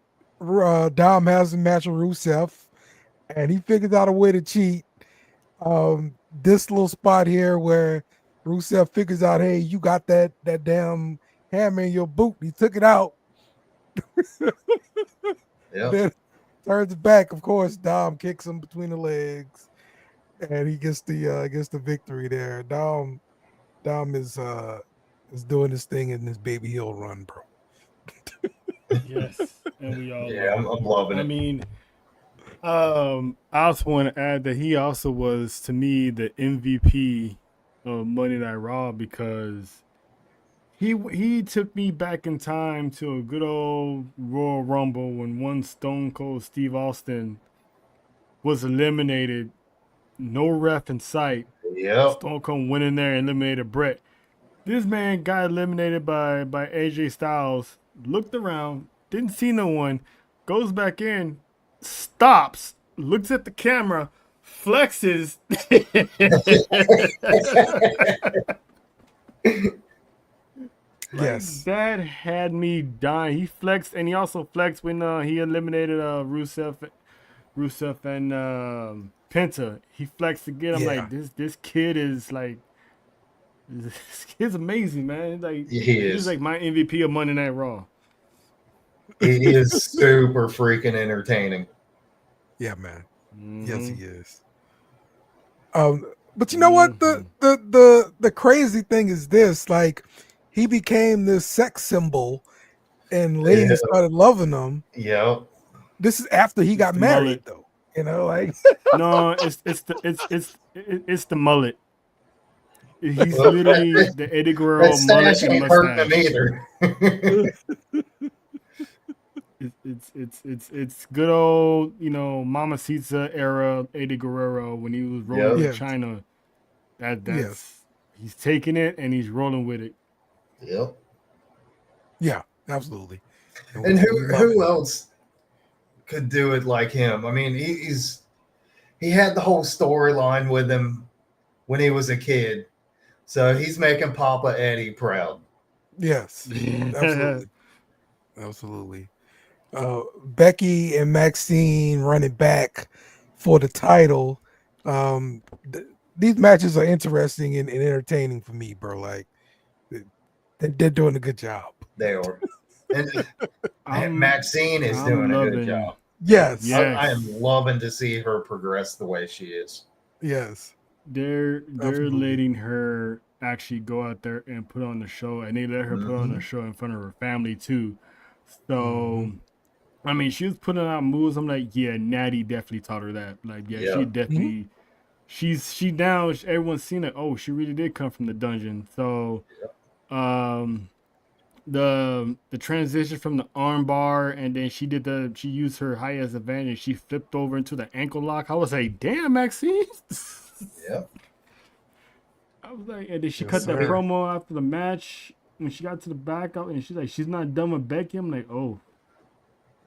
Dom has a match with Rusev, and he figures out a way to cheat. This little spot here where Rusev figures out, hey, you got that damn hammer in your boot. He took it out. Yeah. Then turns back. Of course, Dom kicks him between the legs, and he gets the victory there. Dom is doing this thing in this baby heel run, bro. Yes, and we all. Yeah, I'm loving it. I mean, I also want to add that he also was, to me, the MVP of Monday Night Raw, because he took me back in time to a good old Royal Rumble when one Stone Cold Steve Austin was eliminated, no ref in sight. Yep. Stone Cold went in there and eliminated Brett. This man got eliminated by AJ Styles, looked around, didn't see no one, goes back in, stops, looks at the camera, flexes. Yes. That had me dying. He flexed, and he also flexed when he eliminated Rusev and Penta. He flexed again. I'm like, this kid is like, this kid's amazing, man. Like, he's like my MVP of Monday Night Raw. He is super freaking entertaining. Yeah, man. Mm-hmm. Yes, he is. But you know what? The crazy thing is this: like, he became this sex symbol, and ladies started loving him. Yep. This is after he got married, mullet. though. You know, like no, it's the mullet. He's literally the Eddie Guerrero That mullet stash and ain't hurting mustache. him either. It's good old, Mamacita era Eddie Guerrero when he was rolling Yep. with Yes. China. That's Yes. he's taking it and he's rolling with it. Yep. Yeah, absolutely. And we love who it. else could do it like him? I mean, he had the whole storyline with him when he was a kid, so he's making Papa Eddie proud. Yes, absolutely. Absolutely. Becky and Maxine running back for the title. These matches are interesting and entertaining for me, bro. Like they're doing a good job. They are. And Maxine is doing a good job. Yes. Yeah. I am loving to see her progress the way she is. Yes. They're Absolutely. letting her actually go out there and put on the show, and they let her put on the show in front of her family too. So, I mean, she was putting out moves. I'm like, yeah, Natty definitely taught her that. Like, yeah, Yeah. she definitely. She now. Everyone's seen it. Oh, she really did come from the dungeon. So, the transition from the armbar, and then she used her highest advantage. She flipped over into the ankle lock. I was like, damn, Maxine. Yeah. I was like, and then she Yes, cut that sir. promo after the match when she got to the back out, and she's like, she's not done with Becky. I'm like, oh,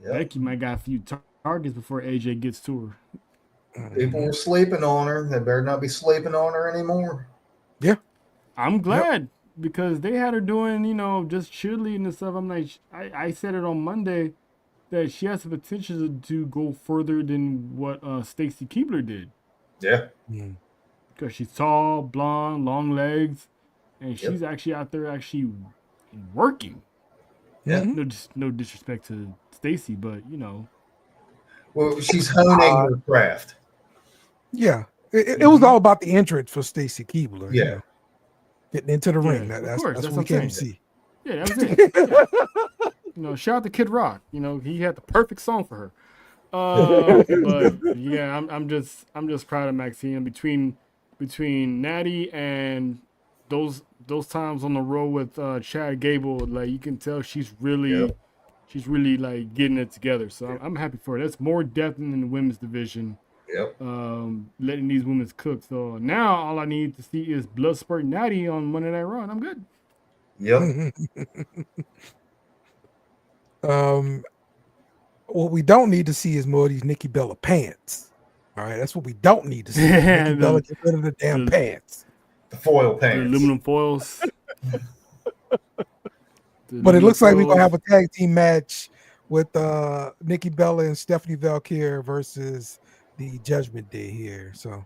Yep. Becky might got a few targets before AJ gets to her. People were sleeping on her. They better not be sleeping on her anymore. I'm glad because they had her doing, just cheerleading and stuff. I'm like, I said it on Monday that she has the potential to go further than what Stacy Keibler did. Yeah. Because she's tall, blonde, long legs, and she's actually out there actually working. Yeah. No disrespect to Stacy, but Well, she's honing her craft. Yeah. It was all about the entrance for Stacy Keibler. Yeah. Getting into the ring. of That's course, what we what I'm came to saying. see. Yeah, that was it. Shout out to Kid Rock. He had the perfect song for her. But yeah, I'm just proud of Maxine between Natty and those times on the road with Chad Gable. Like you can tell she's really like getting it together. So I'm happy for her. That's more depth in the women's division. Yep. Letting these women cook. So now all I need to see is Bloodsport Natty on Monday Night Raw, and I'm good. Yep. What we don't need to see is more of these Nikki Bella pants. All right, that's what we don't need to see. Nikki Bella, get rid of the damn pants. The foil The pants. aluminum foils. But it looks like we're gonna have a tag team match with Nikki Bella and Stephanie Valkyrie versus the Judgment Day here. So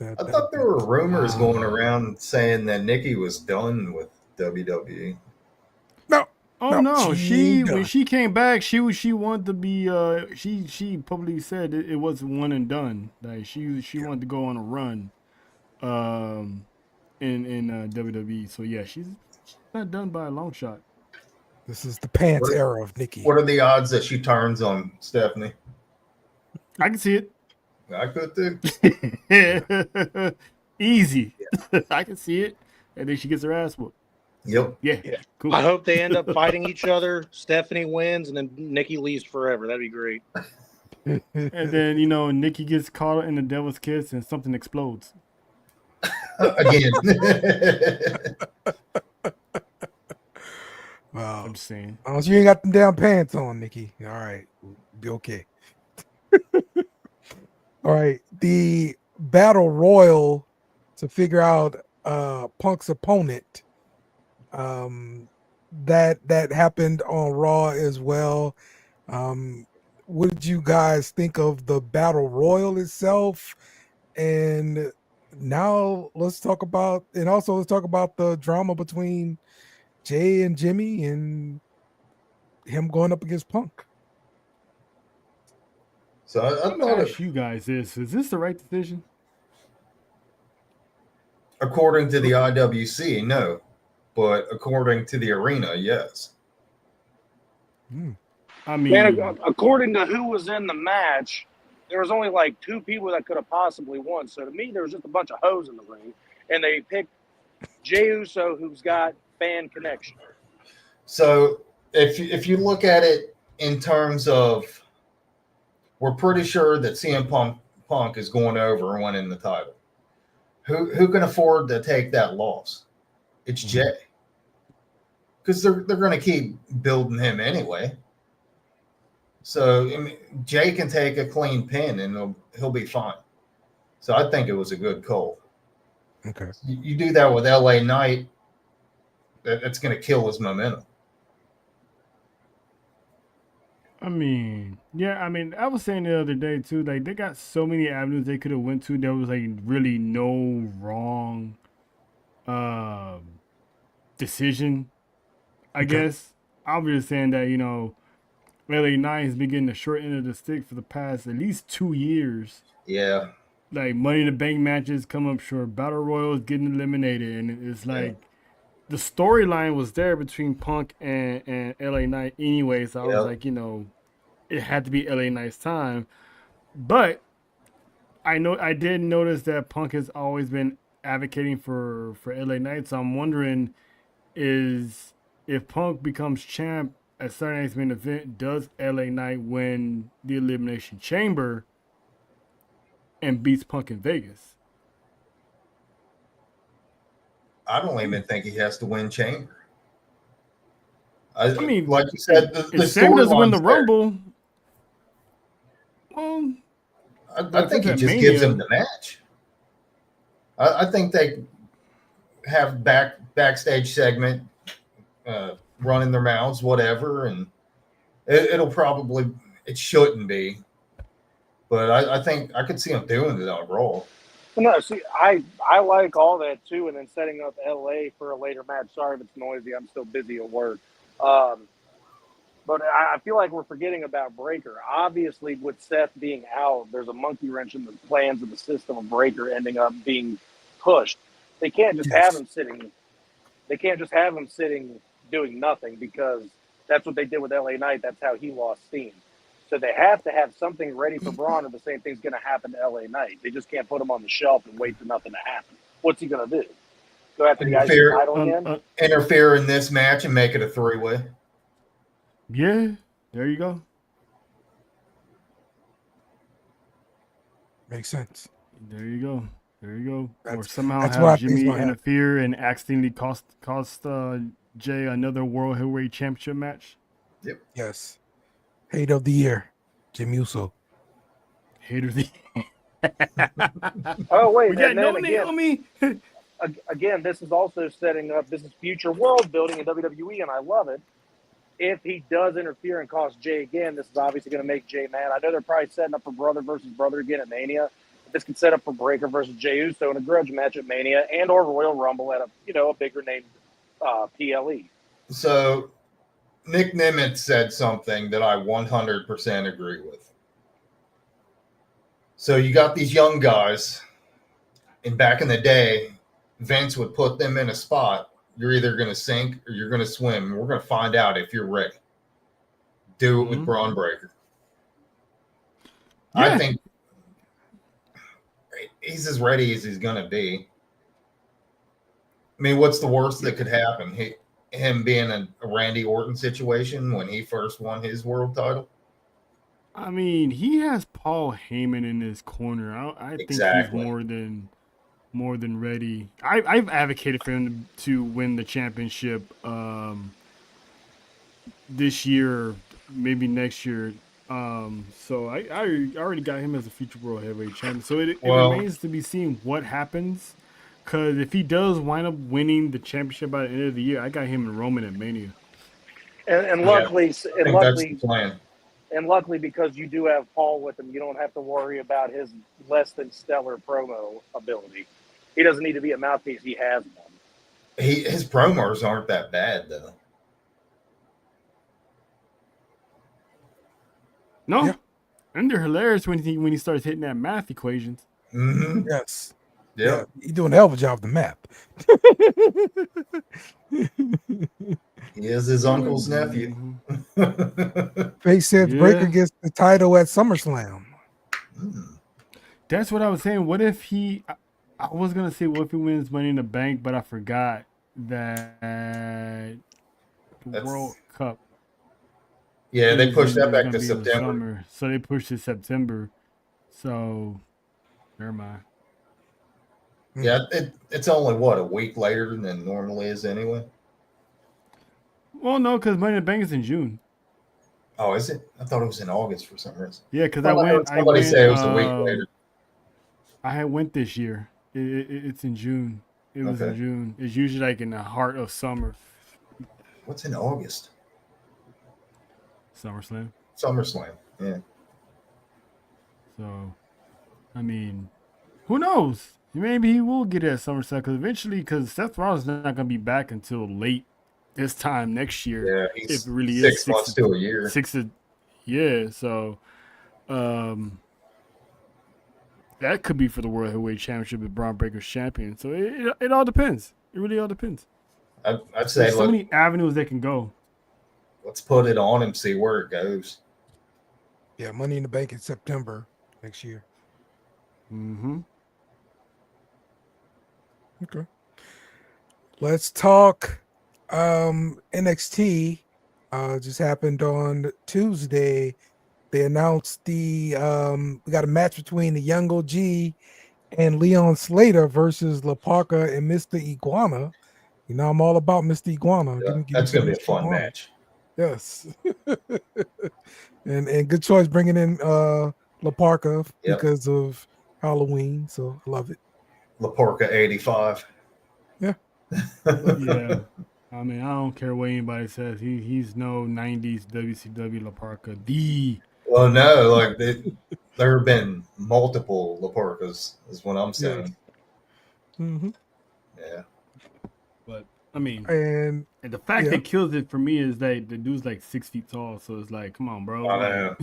I thought there were rumors going around saying that Nikki was done with WWE. No, she when she came back, she wanted to be she publicly said it wasn't one and done. Like she wanted to go on a run in WWE. So yeah, she's not done by a long shot. This is the pants era of Nikki. What are the odds that she turns on Stephanie? I can see it. I could too. Easy. I can see it. And then she gets her ass whooped. Yep. Yeah. Cool. I hope they end up fighting each other. Stephanie wins, and then Nikki leaves forever. That'd be great. And then Nikki gets caught in the devil's kiss, and something explodes. Again. Wow. I'm just saying. As long as you ain't got them damn pants on, Nikki. All right, we'll be okay. All right, the battle royal to figure out Punk's opponent. That happened on Raw as well. What did you guys think of the battle royal itself? And now let's talk about the drama between Jay and Jimmy and him going up against Punk. So I I'm gonna ask you guys this: is this the right decision? According to the IWC, no. But according to the arena, yes. I mean, Man, according to who was in the match, there was only like two people that could have possibly won. So to me, there was just a bunch of hoes in the ring, and they picked Jey Uso, who's got fan connection. So if you look at it in terms of, we're pretty sure that CM Punk is going over and winning the title. Who can afford to take that loss? It's Jay, because they're going to keep building him anyway. So I mean, Jay can take a clean pin and he'll be fine. So I think it was a good call. Okay. You do that with LA Knight, that's going to kill his momentum. I mean, yeah, I mean, I was saying the other day too, like they got so many avenues they could have went to. There was like really no wrong decision, I guess. I'm just saying that, LA Knight has been getting the short end of the stick for the past at least 2 years. Yeah. Like Money in the Bank matches come up short, Battle Royals getting eliminated, and it's like the storyline was there between Punk and LA Knight anyway. So I was like, it had to be LA Knight's time. But I did notice that Punk has always been advocating for LA Knight. So I'm wondering is if Punk becomes champ at Saturday Night's Main Event, does LA Knight win the Elimination Chamber and beats Punk in Vegas? I don't even think he has to win Chamber. I mean, like you said, the Sam doesn't win the storyline's there. Rumble. Well, I think he just gives him the match. I think they have backstage segment, running their mouths, whatever, and it shouldn't be, but I think I could see him doing it on Raw. No, see, I like all that too, and then setting up LA for a later match. Sorry if it's noisy, I'm still busy at work. But I feel like we're forgetting about Breaker. Obviously, with Seth being out, there's a monkey wrench in the plans of the system of Breaker ending up being pushed. They can't just have him sitting. They can't just have him sitting doing nothing, because that's what they did with LA Knight. That's how he lost steam. So they have to have something ready for Braun, or the same thing's going to happen to LA Knight. They just can't put him on the shelf and wait for nothing to happen. What's he going to do? Go after the IC title again? Interfere in this match and make it a 3-way. Yeah, there you go. Makes sense. There you go. Or That's somehow what I have think's Jimmy gonna happen. interfere and accidentally cost Jay another World Heavyweight Championship match. Yep. Yes. Hate of the year, Jim Uso. Hater of the Oh, wait. we got and no then name on me. again, this is also setting up, this is future world building in WWE, and I love it. If he does interfere and cost Jay again, this is obviously going to make Jay mad. I know they're probably setting up for brother versus brother again at Mania. But this can set up for Breaker versus Jey Uso in a grudge match at Mania and or Royal Rumble at a bigger name PLE. So Nick Nimitz said something that I 100% agree with. So you got these young guys, and back in the day, Vince would put them in a spot. You're either going to sink or you're going to swim. We're going to find out if you're ready. Do it with Braun Breaker. Yeah. I think he's as ready as he's going to be. I mean, what's the worst that could happen? Him being a Randy Orton situation when he first won his world title? I mean, he has Paul Heyman in his corner. I think Exactly. he's more than ready. I've advocated for him to win the championship this year, maybe next year. So I already got him as a future World Heavyweight Champion. So it remains to be seen what happens. Because if he does wind up winning the championship by the end of the year, I got him in Roman at Mania. And luckily, that's the plan. And luckily, because you do have Paul with him, you don't have to worry about his less than stellar promo ability. He doesn't need to be a mouthpiece. He has one. His promos aren't that bad, though. No, Yeah. and they're hilarious when he starts hitting that math equations. Mm-hmm. Yes. Yeah. He's doing a hell of a job with the map. He is his uncle's nephew. Face said Breaker gets the title at SummerSlam. That's what I was saying. What if he? I was gonna say Wolfie wins Money in the Bank, but I forgot that the World Cup. Yeah, they pushed that back gonna to be in the September. summer, so they pushed it September. So, never mind. Yeah, it's only what, a week later than it normally is anyway. Well, no, because Money in the Bank is in June. Oh, is it? I thought it was in August for some reason. Yeah, because I heard somebody say it was a week later. I had went this year. It's in June. It was in Okay. June. It's usually like in the heart of summer. What's in August? SummerSlam. SummerSlam. Yeah. So, I mean, who knows? Maybe he will get it at SummerSlam because Seth Rollins is not going to be back until late this time next year. Yeah, If he's it really 6 is months to a year. Yeah, so that could be for the World Heavyweight Championship if Braun Breaker's champion. So it all depends. It really all depends. I'd say There's so many avenues they can go. Let's put it on him, see where it goes. Yeah, Money in the Bank in September next year. Mm-hmm. Okay. Let's talk NXT. Just happened on Tuesday. They announced we got a match between the Young OG and Leon Slater versus La Parka and Mr. Iguana. You know, I'm all about Mr. Iguana. Yeah, Give me that's some going to be a Mr. fun Iguana. match. Yes. and good choice bringing in La Parka because of Halloween. So I love it. La Porca 85. Yeah. Yeah. I mean, I don't care what anybody says. He's no 90s WCW La Parka. Well, no, like there have been multiple La Porcas, is what I'm saying. Yes. Mm-hmm. Yeah. But I mean, and the fact that kills it for me is that the dude's like 6 feet tall. So it's like, come on, bro. I know.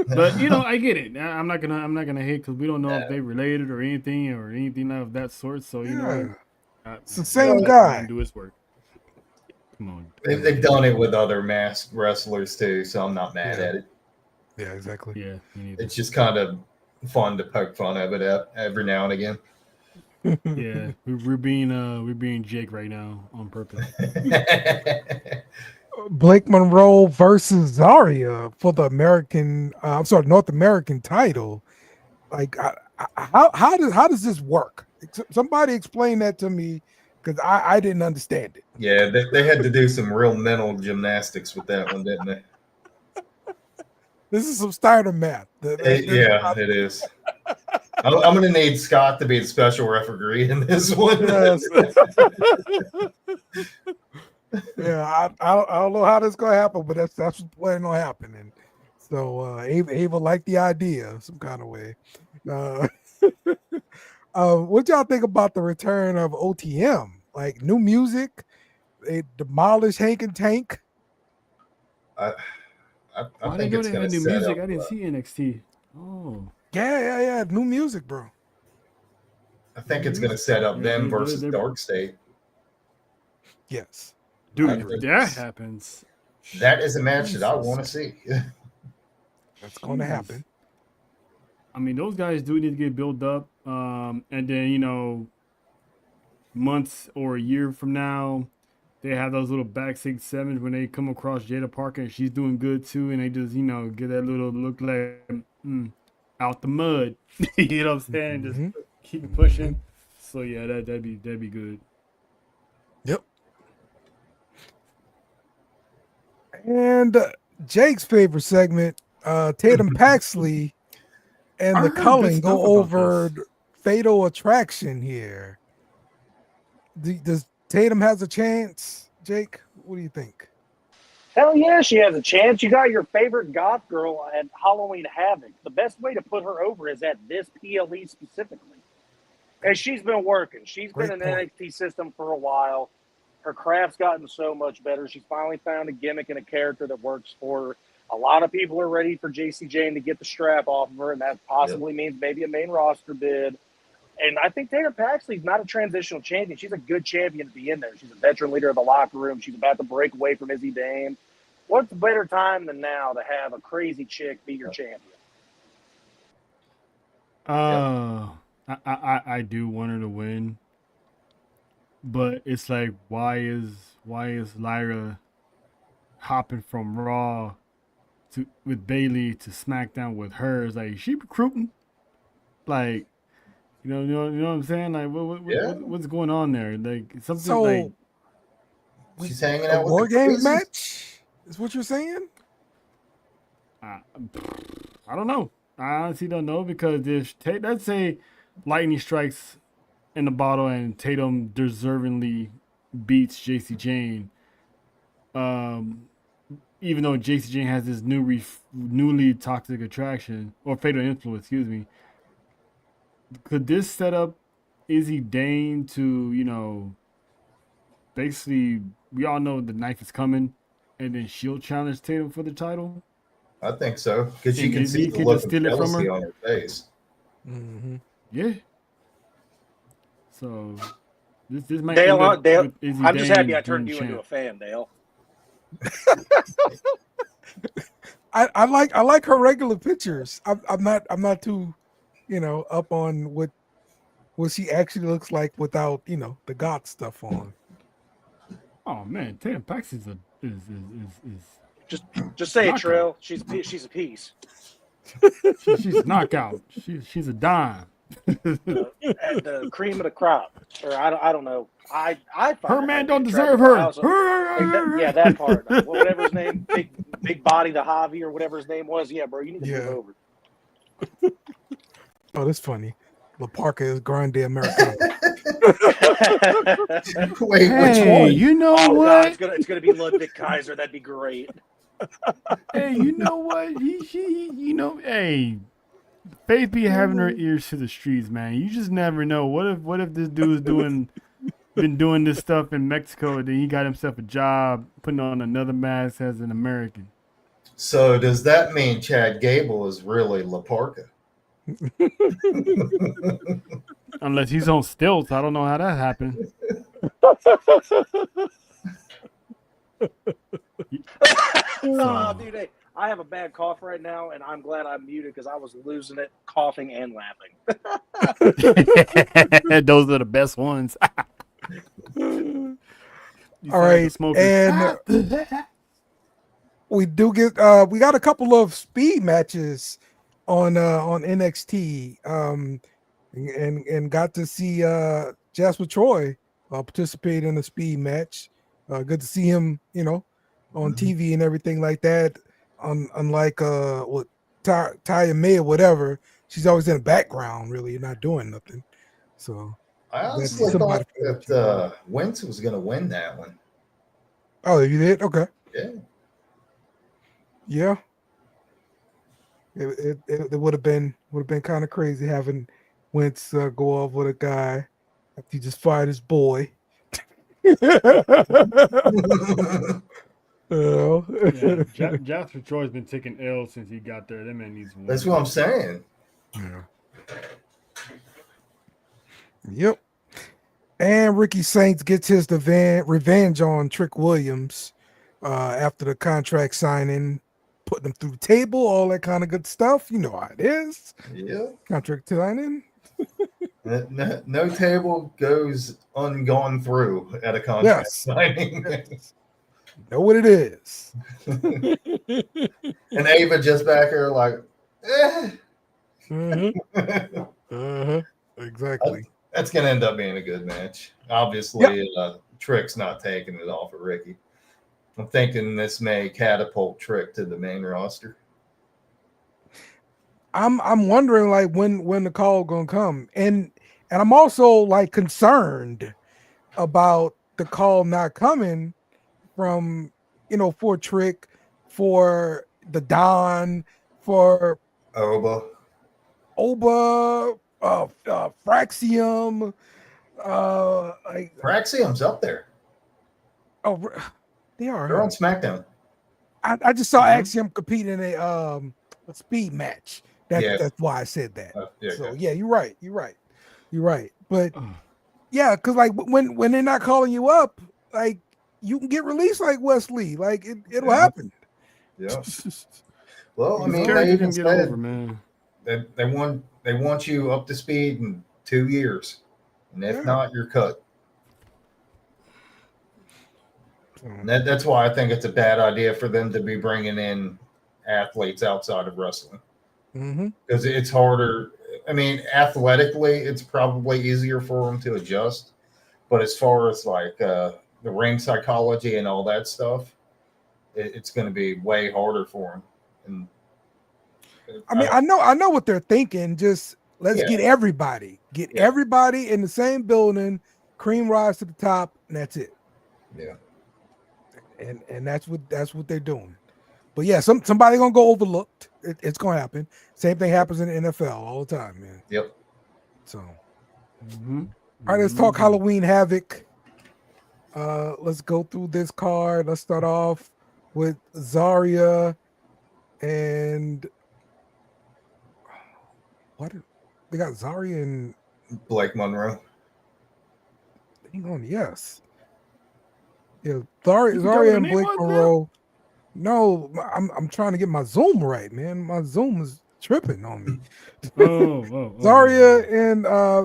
But you know, I get it. I'm not gonna hate because we don't know if they related or anything of that sort. So you know, it's the same guy. Do his work. Come on. They've done it with other masked wrestlers too, so I'm not mad at it. Yeah, exactly. Yeah, it's just kind of fun to poke fun of it every now and again. Yeah, we're being Jake right now on purpose. Blake Monroe versus Zarya for the North American title. Like, how does this work? Somebody explain that to me because I didn't understand it. Yeah, they had to do some real mental gymnastics with that one, didn't they? This is some Steiner math. It is. I'm going to need Scott to be the special referee in this one. Yes. Yeah, I don't know how this is gonna happen, but that's what's planning on happening. So Ava liked the idea some kind of way. What y'all think about the return of OTM? Like new music, they demolished Hank and Tank. I Why think did it's they going have to new set music? up, I didn't see NXT. Oh. Yeah, new music, bro. I think it's going to set up them versus Dark State. Yes. Dude, if that happens, that is a match that I want to see. That's going to happen. I mean, those guys do need to get built up. And then, you know, months or a year from now, they have those little backstage sevens when they come across Jada Parker and she's doing good too. And they just, you know, get that little look like out the mud. You know what I'm saying? Mm-hmm. Just keep pushing. So, yeah, that'd be good. Yep. And Jake's favorite segment, Tatum Paxley and the Cullen go over Fatal Attraction here. Does Tatum has a chance, Jake? What do you think? Hell yeah, she has a chance. You got your favorite goth girl at Halloween Havoc. The best way to put her over is at this PLE specifically. And she's been working. She's been in the NXT system for a while. Her craft's gotten so much better. She's finally found a gimmick and a character that works for her. A lot of people are ready for JC Jane to get the strap off of her, and that possibly means maybe a main roster bid. And I think Tatum Paxley's not a transitional champion. She's a good champion to be in there. She's a veteran leader of the locker room. She's about to break away from Izzy Dame. What's a better time than now to have a crazy chick be your champion? I do want her to win, but it's like, why is Lyra hopping from Raw to with Bailey to SmackDown with her? It's like, is she recruiting? Like, you know what I'm saying? Like, Yeah. what's going on there? Like something So like She's hanging a out with War the Games crazies. match is what you're saying? I don't know. I honestly don't know, because if let's say lightning strikes in the bottle and Tatum deservingly beats JC Jane, even though JC Jane has this newly toxic attraction or fatal influence, excuse me, could this set up Izzy Dane to, basically, we all know the knife is coming, and then she'll challenge Tatum for the title? I think so, because you And can see Izzy the could look just of steal it from jealousy her? on her face. Mm-hmm. Yeah. So this might Dale, end up Dale, with Izzy I'm just happy Dane I turned being you into a champ. fan, Dale. I like her regular pictures. I'm not too, up on what she actually looks like without, the goth stuff on. Oh man, Tatum Paxton is Just say it, knockout. Trill. She's a piece. She's a knockout. She's a dime. The cream of the crop, or I don't know. I find Her her man to be don't deserve attractive. I her. also, yeah, that part. Whatever his name, big body, the Javi or whatever his name was. Yeah, bro, you need to move over. Oh, that's funny. La Parka is Grande Americana. Wait, Hey, which one? you know Oh what? God, it's gonna be Ludwig Kaiser. That'd be great. Hey, you know what? Hey, Faith be having her ears to the streets, man. You just never know. What if this dude's been doing this stuff in Mexico, and then he got himself a job putting on another mask as an American? So does that mean Chad Gable is really La Parka? Unless he's on stilts. I don't know how that happened. Oh, dude, I have a bad cough right now, and I'm glad I'm muted because I was losing it, coughing and laughing. Those are the best ones. All right, and we do get we got a couple of speed matches on NXT, and got to see Jasper Troy participate in a speed match. Good to see him, on TV and everything like that. Unlike what Taya May or whatever, she's always in the background, really not doing nothing. So I honestly thought that Wentz was going to win that one. Oh, you did? Okay. Yeah. It would have been kind of crazy having Wentz go off with a guy after he just fired his boy. Jasper Troy's been taking L since he got there. That man needs one. That's what I'm saying. Yeah. Yep. And Ricky Saints gets his revenge on Trick Williams after the contract signing, putting him through the table, all that kind of good stuff. You know how it is. Yeah. Contract signing. No table goes ungone through at a contract signing. Yes. You know what it is. And Ava just back here like, Exactly. That's going to end up being a good match. Obviously, Trick's not taking it off of Ricky. I'm thinking this may catapult Trick to the main roster. I'm wondering like when the call gonna come, and I'm also like concerned about the call not coming from for Trick, for the Don, for Oba, Fraxium, Fraxium's up there. Oh, they are. They're on SmackDown. I just saw Axiom compete in a speed match. That's why I said that. You're right. But yeah, because like when they're not calling you up, like you can get released like Wesley. Like it'll happen. Yeah. Well, I mean, they even said, man. They want you up to speed and 2 years. And if not, you're cut. And that's why I think it's a bad idea for them to be bringing in athletes outside of wrestling. Because it's harder. I mean, athletically, it's probably easier for them to adjust. But as far as like the ring psychology and all that stuff, it's going to be way harder for them. And I mean, I know what they're thinking. Just let's get everybody in the same building, cream rise to the top, and that's it. Yeah. And that's what they're doing. But yeah, somebody gonna go overlooked. It's gonna happen. Same thing happens in the NFL all the time, man. Yep. So, all right, let's talk Halloween Havoc. Let's go through this card. Let's start off with Zarya and what? They got Zarya and Blake Monroe. Hang on, yes. Yeah, Zarya and Blake Monroe. No, I'm trying to get my Zoom right, man. My Zoom is tripping on me. Zarya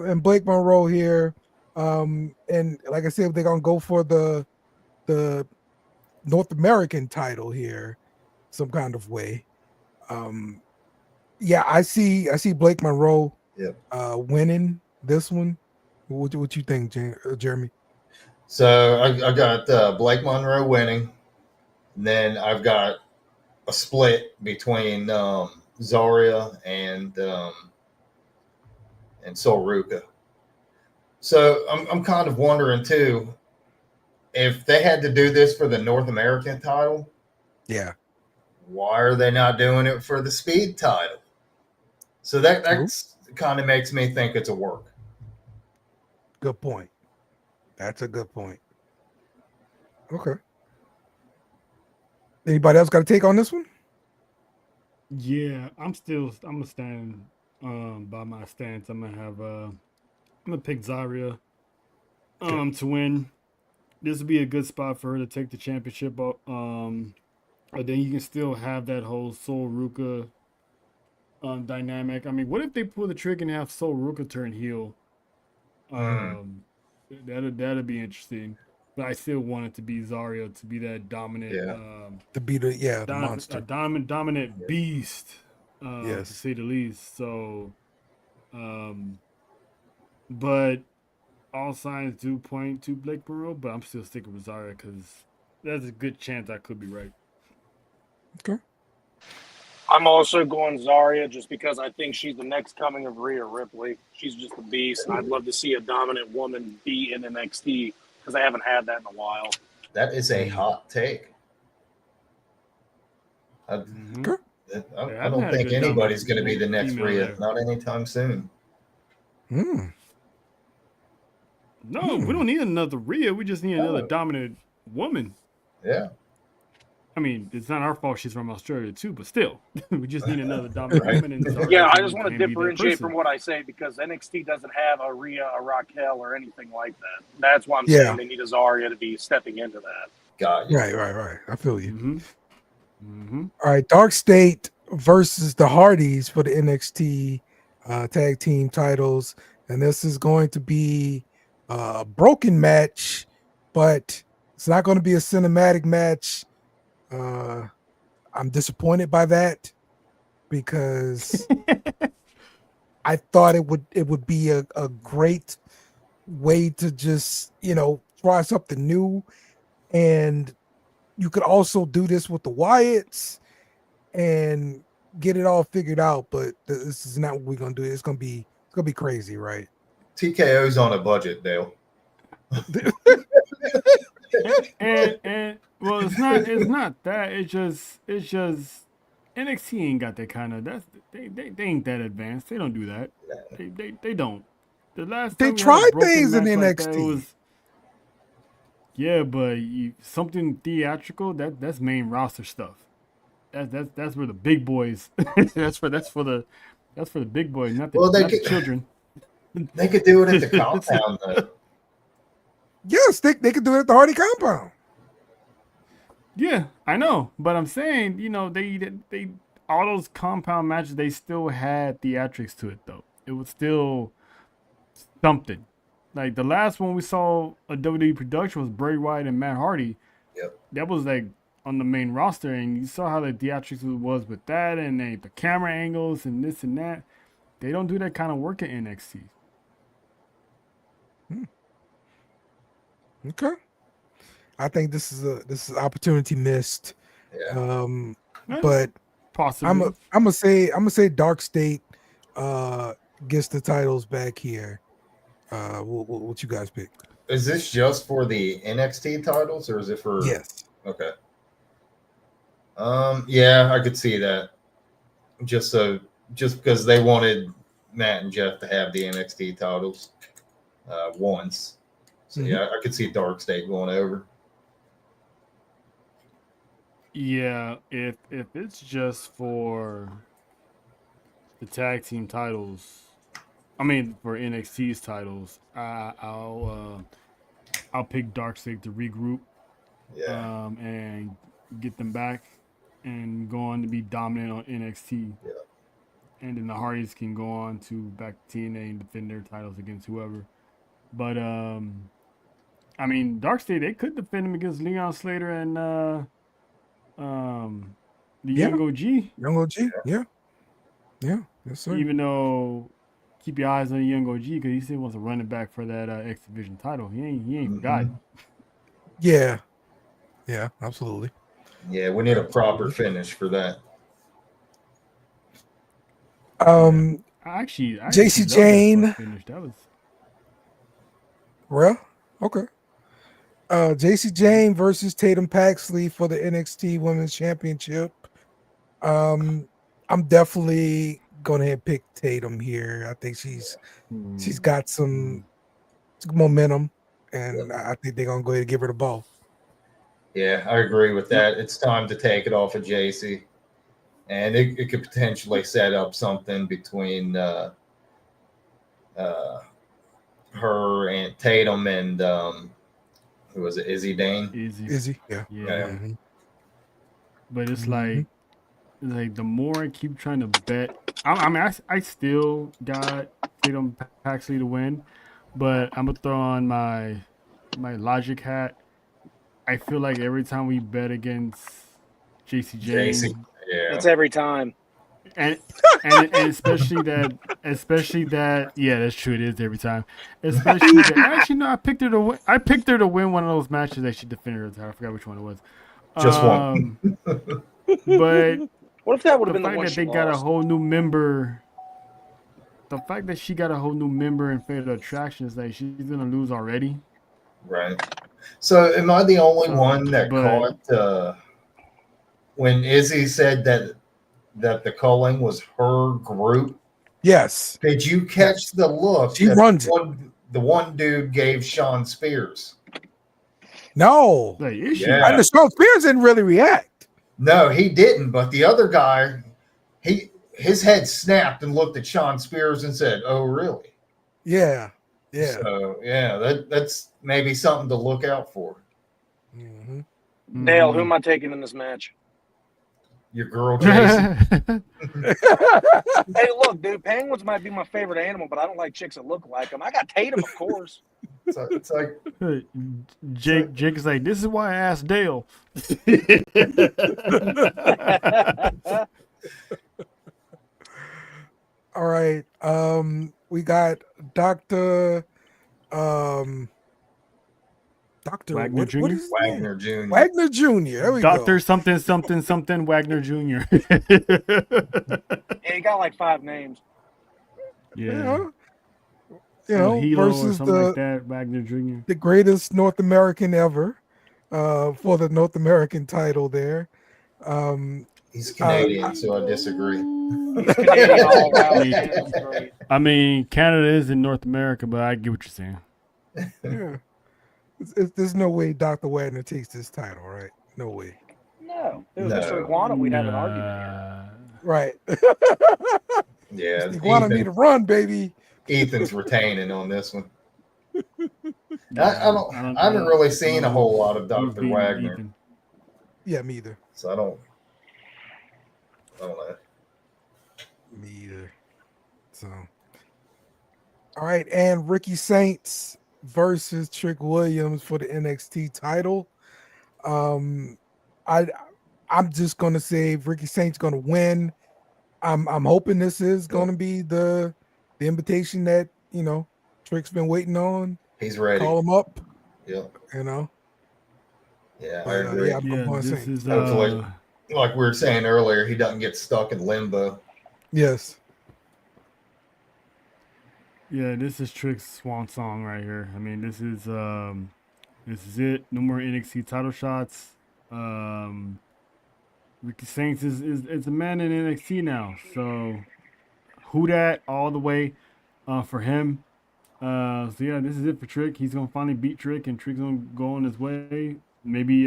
and Blake Monroe here. And like I said, they're gonna go for the North American title here, some kind of way. Yeah, I see Blake Monroe winning this one. What you think, Jeremy? So I got Blake Monroe winning. And then I've got a split between Zarya and Sol Ruca. So I'm kind of wondering too, if they had to do this for the North American title, why are they not doing it for the Speed title? So that's kind of makes me think it's a work. Good point. That's a good point. Okay. Anybody else got a take on this one? Yeah, I'm gonna stand by my stance. I'm gonna pick Zarya to win. This would be a good spot for her to take the championship. But then you can still have that whole Sol Ruca dynamic. I mean, what if they pull the trigger and have Sol Ruca turn heel? That'd be interesting. But I still want it to be Zarya to be that dominant, to be the monster, a dominant beast, yes, to say the least. So, but all signs do point to Blake Monroe, but I'm still sticking with Zarya because there's a good chance I could be right. Okay. I'm also going Zarya just because I think she's the next coming of Rhea Ripley. She's just a beast, and I'd love to see a dominant woman be in NXT because I haven't had that in a while. That is a hot take. I don't think anybody's going to be the next Rhea, not anytime soon. No, we don't need another Rhea. We just need another dominant woman. Yeah. I mean, it's not our fault she's from Australia too, but still, we just need another dominant woman. And I just want to differentiate from what I say because NXT doesn't have a Rhea, a Raquel, or anything like that. That's why I'm saying they need a Zarya to be stepping into that. Got you. Right. I feel you. All right, Dark State versus the Hardys for the NXT tag team titles, and this is going to be a broken match, but it's not going to be a cinematic match. I'm disappointed by that because I thought it would be a great way to just try something new, and you could also do this with the Wyatts and get it all figured out. But this is not what we're gonna do. It's gonna be crazy, right? TKO's on a budget, Dale. and well, it's not that. It's just NXT ain't got that kind of. They ain't that advanced. They don't do that. They don't. The last they time tried things in NXT. Like but something theatrical. That's main roster stuff. That's where the big boys. that's for the big boys, not the children. They could do it at the compound though. Yes, they could do it at the Hardy compound. Yeah, I know, but I'm saying, they all those compound matches, they still had theatrics to it though. It was still something. Like the last one we saw a WWE production was Bray Wyatt and Matt Hardy. Yep. That was like on the main roster, and you saw how the theatrics was with that, and the camera angles and this and that. They don't do that kind of work at NXT. Okay. I think this is opportunity missed. Yeah. But Possibly. I'm gonna say Dark State gets the titles back here. What you guys pick? Is this just for the NXT titles, or is it for? Yes. Okay. Yeah, I could see that. Just because they wanted Matt and Jeff to have the NXT titles once. So yeah, I could see Dark State going over. Yeah, if it's just for the tag team titles, I mean for NXT's titles, I'll pick Dark State to regroup, and get them back and go on to be dominant on NXT. Yeah. And then the Hardys can go on to back to TNA and defend their titles against whoever. But I mean, Dark State, they could defend them against Leon Slater and the Young OG. Young OG, yeah. Yes, sir. Even though keep your eyes on the Young OG because he still wants to run it back for that X Division title. He ain't forgotten. Yeah, absolutely. Yeah, we need a proper finish for that. Actually, JC Jane. That was Well, okay. JC Jane versus Tatum Paxley for the NXT Women's Championship. I'm definitely gonna pick Tatum here. I think she's got some momentum, and I think they're gonna go ahead and give her the ball. Yeah, I agree with that. It's time to take it off of JC, and it could potentially set up something between her and Tatum and who was it? Izzy Dane. Izzy, yeah. Mm-hmm. But it's like the more I keep trying to bet, I still got Tatum Paxley to win, but I'm gonna throw on my logic hat. I feel like every time we bet against JC Jane, it's every time. And especially that yeah, that's true. It is every time. Especially that actually no, I picked her to win. I picked her to win one of those matches that she defended her title. I forgot which one it was. Just one. But what if that would have been the the fact one that she they got a lost? whole new member? The fact that she got a whole new member in Fatal Attraction is like she's gonna lose already. Right. So am I the only one that caught when Izzy said that the culling was her group? Yes. Did you catch the look she runs the one dude gave Sean Spears? No. Like, I know Sean Spears didn't really react. No, he didn't. But the other guy, his head snapped and looked at Sean Spears and said, "Oh, really?" Yeah. So that's maybe something to look out for. Dale, who am I taking in this match? Your girl, Jason. Hey, look, dude, penguins might be my favorite animal, but I don't like chicks that look like them. I got Tatum, of course. It's like Jake is like, this is why I asked Dale. All right. We got Dr. Wagner Jr. Wagner Jr. Wagner Jr. There we Dr. go. something Wagner Jr. Yeah, he got like 5 names. Yeah. You know, Hilo versus or something like that, Wagner Jr. the greatest North American ever for the North American title there. He's Canadian, so I disagree. He's Canadian all around. I mean, Canada is in North America, but I get what you're saying. Yeah. There's no way Dr. Wagner takes this title, right? No way. No. If it was Mr. Iguana, we'd have an argument here. Right. Yeah. Iguana need to run, baby. Ethan's retaining on this one. I haven't really seen a whole lot of Dr. Wagner. Ethan. Yeah, me either. So I don't know. Me either. So, All right, and Ricky Saints versus Trick Williams for the NXT title. Um, I'm just gonna say Ricky Saints gonna win. I'm hoping this is gonna be the invitation that Trick's been waiting on. He's ready. Call him up. Yeah. Yeah, I agree. Yeah, I'm going this Saints. is Hopefully, like we were saying earlier, he doesn't get stuck in limbo. Yes. yeah, this is Trick's swan song right here. I mean, this is it. No more NXT title shots. Ricky Saints is a man in NXT now, so who that all the way for him. So yeah, this is it for Trick. He's gonna finally beat Trick, and Trick's gonna go on his way. Maybe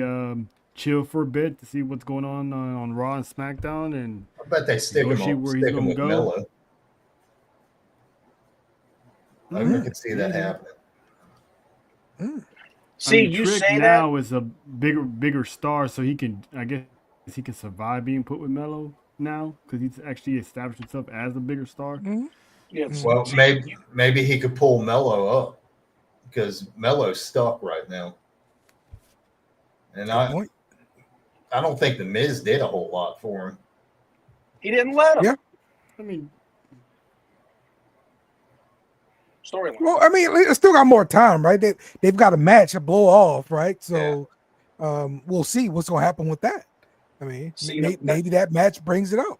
chill for a bit to see what's going on Raw and SmackDown, and I bet they stick him with Melo. I could see that happening. See, I mean, you Trick say now that is a bigger star, so he can, I guess, he can survive being put with Melo now because he's actually established himself as a bigger star. Yes. Well, maybe he could pull Melo up because Melo's stuck right now, and I don't think the Miz did a whole lot for him. He didn't let him. Yeah. I mean, storyline. Well, I mean, it's still got more time, right? They've got a match to blow off, right? So we'll see what's going to happen with that. I mean, maybe that match brings it up.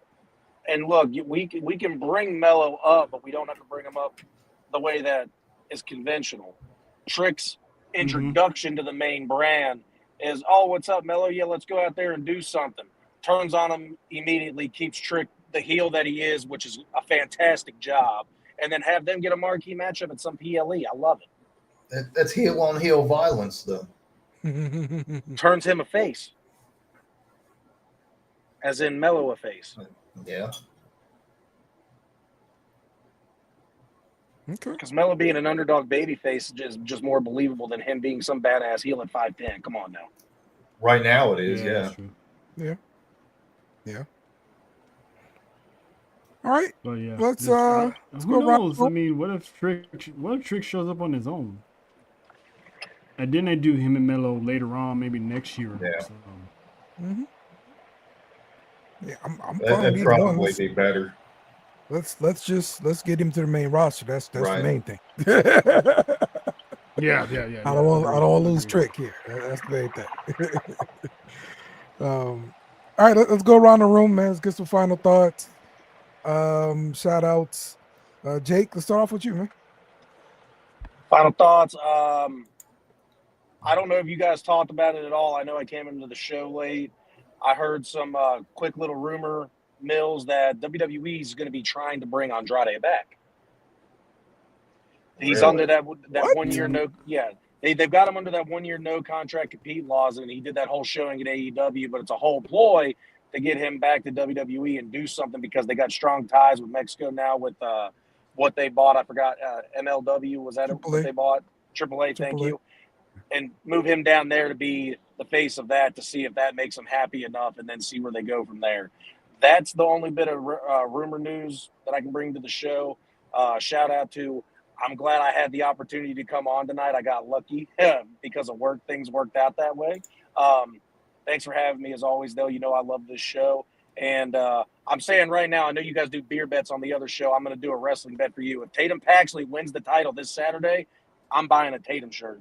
And look, we can bring Melo up, but we don't have to bring him up the way that is conventional. Trick's introduction to the main brand is, oh, what's up, Melo? Yeah, let's go out there and do something. Turns on him immediately, keeps Trick the heel that he is, which is a fantastic job, and then have them get a marquee matchup at some PLE. I love it. That's heel on heel violence, though. Turns him a face, as in Melo a face. Yeah. Okay. Because Melo being an underdog babyface is just more believable than him being some badass heel at 5'10". Come on now. Right now it is, Yeah. All right. but yeah, Let's who go knows? around. I mean, what if Trick shows up on his own? And then they do him and Melo later on, maybe next year. Yeah. So. Yeah, I'm That'd probably be better. Let's get him to the main roster. That's Right. the main thing. Yeah. I don't want to lose Trick here. That's the main thing. All right, let's go around the room, man. Let's get some final thoughts. Shout outs. Jake, let's start off with you, man. Final thoughts. I don't know if you guys talked about it at all. I know I came into the show late. I heard some quick little rumor mills that WWE is going to be trying to bring Andrade back. He's Really? under that What? 1 year no. Yeah, they've got him under that 1 year no contract compete laws, and he did that whole showing at AEW. But it's a whole ploy to get him back to WWE and do something because they got strong ties with Mexico now with what they bought. I forgot MLW was that what they bought? AAA. Thank you. And move him down there to be the face of that to see if that makes him happy enough, and then see where they go from there. That's the only bit of rumor news that I can bring to the show. Shout out to, I'm glad I had the opportunity to come on tonight. I got lucky because of work. Things worked out that way. Thanks for having me as always, though. You know I love this show. And I'm saying right now, I know you guys do beer bets on the other show. I'm going to do a wrestling bet for you. If Tatum Paxley wins the title this Saturday, I'm buying a Tatum shirt.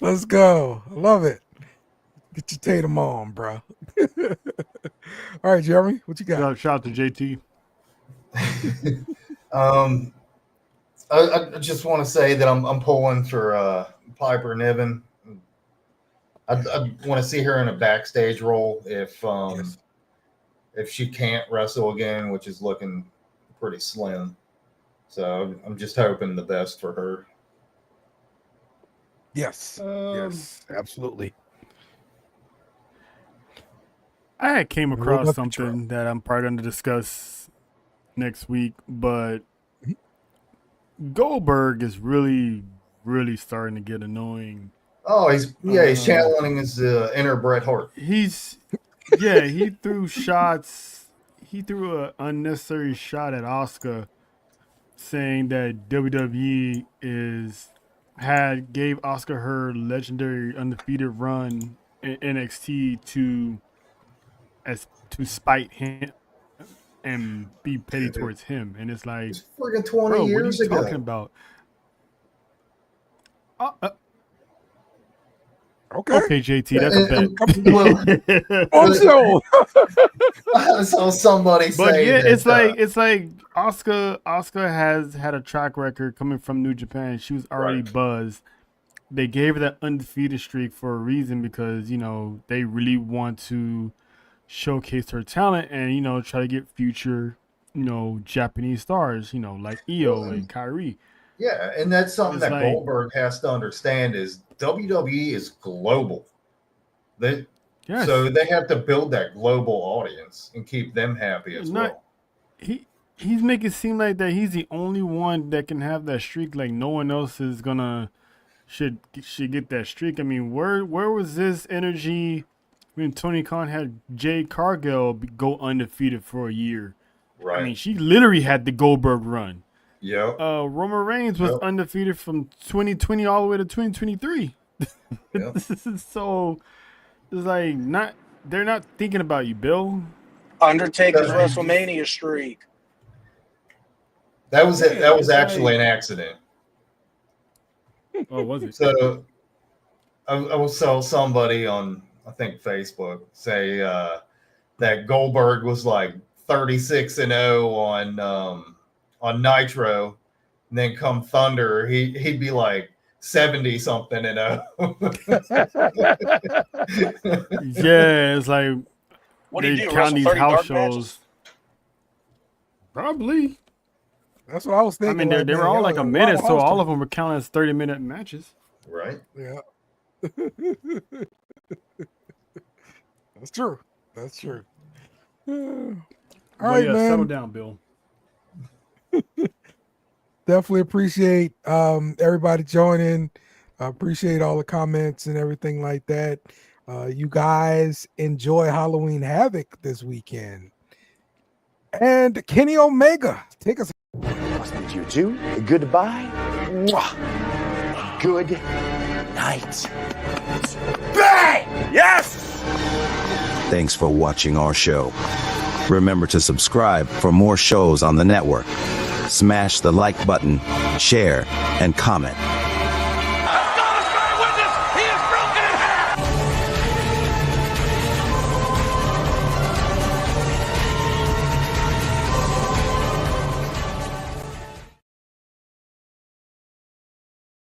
Let's go. I love it. Get your Tatum on, bro. All right, Jeremy, what you got? Shout out to JT. I just want to say that I'm pulling for Piper Niven. I want to see her in a backstage role if she can't wrestle again, which is looking pretty slim. So I'm just hoping the best for her. Yes. Yes, absolutely. I came Roll across up the something that I'm probably going to discuss next week, but Goldberg is really, really starting to get annoying. Oh, he's channeling his inner Bret Hart. He threw shots. He threw an unnecessary shot at Asuka saying that WWE gave Asuka her legendary undefeated run in NXT to spite him and be petty towards him, and it's like, It's freaking 20 bro, years what are you ago. talking about? Okay, JT, that's a bet. Also, I saw somebody But say yeah, that, it's like Asuka has had a track record coming from New Japan. She was already Right. buzzed. They gave her that undefeated streak for a reason, because they really want to showcase her talent and try to get future Japanese stars like Io and Kyrie. yeah, and that's something It's that like, Goldberg has to understand is WWE is global. They yes, So they have to build that global audience and keep them happy as well. he's making it seem like that he's the only one that can have that streak. Like no one else is gonna should get that streak. I mean, where was this energy when Tony Khan had Jade Cargill go undefeated for a year? Right. I mean, she literally had the Goldberg run. Yep. Roman Reigns was undefeated from 2020 all the way to 2023. Yep. This is so. It's like they're not thinking about you, Bill. Undertaker's WrestleMania streak. That was it. That was it's actually like- an accident. Oh, was it? So I saw somebody on, I think, Facebook say that Goldberg was like 36-0 on Nitro, and then come Thunder, he'd be like 70-something-0. Yeah, it's like What do you they do? count Wrestle these 30 house dark shows. matches? Probably. that's what I was I thinking. mean, they were all like a minute, so all of them were counted as 30-minute matches. Right. Yeah. That's true. That's true. All But right, yeah, man. settle down, Bill. Definitely appreciate everybody joining. Appreciate all the comments and everything like that. You guys enjoy Halloween Havoc this weekend. And Kenny Omega, take us. Must bid you two a goodbye. Mwah. Good night. Bang! Yes! Thanks for watching our show. Remember to subscribe for more shows on the network. Smash the like button, share, and comment.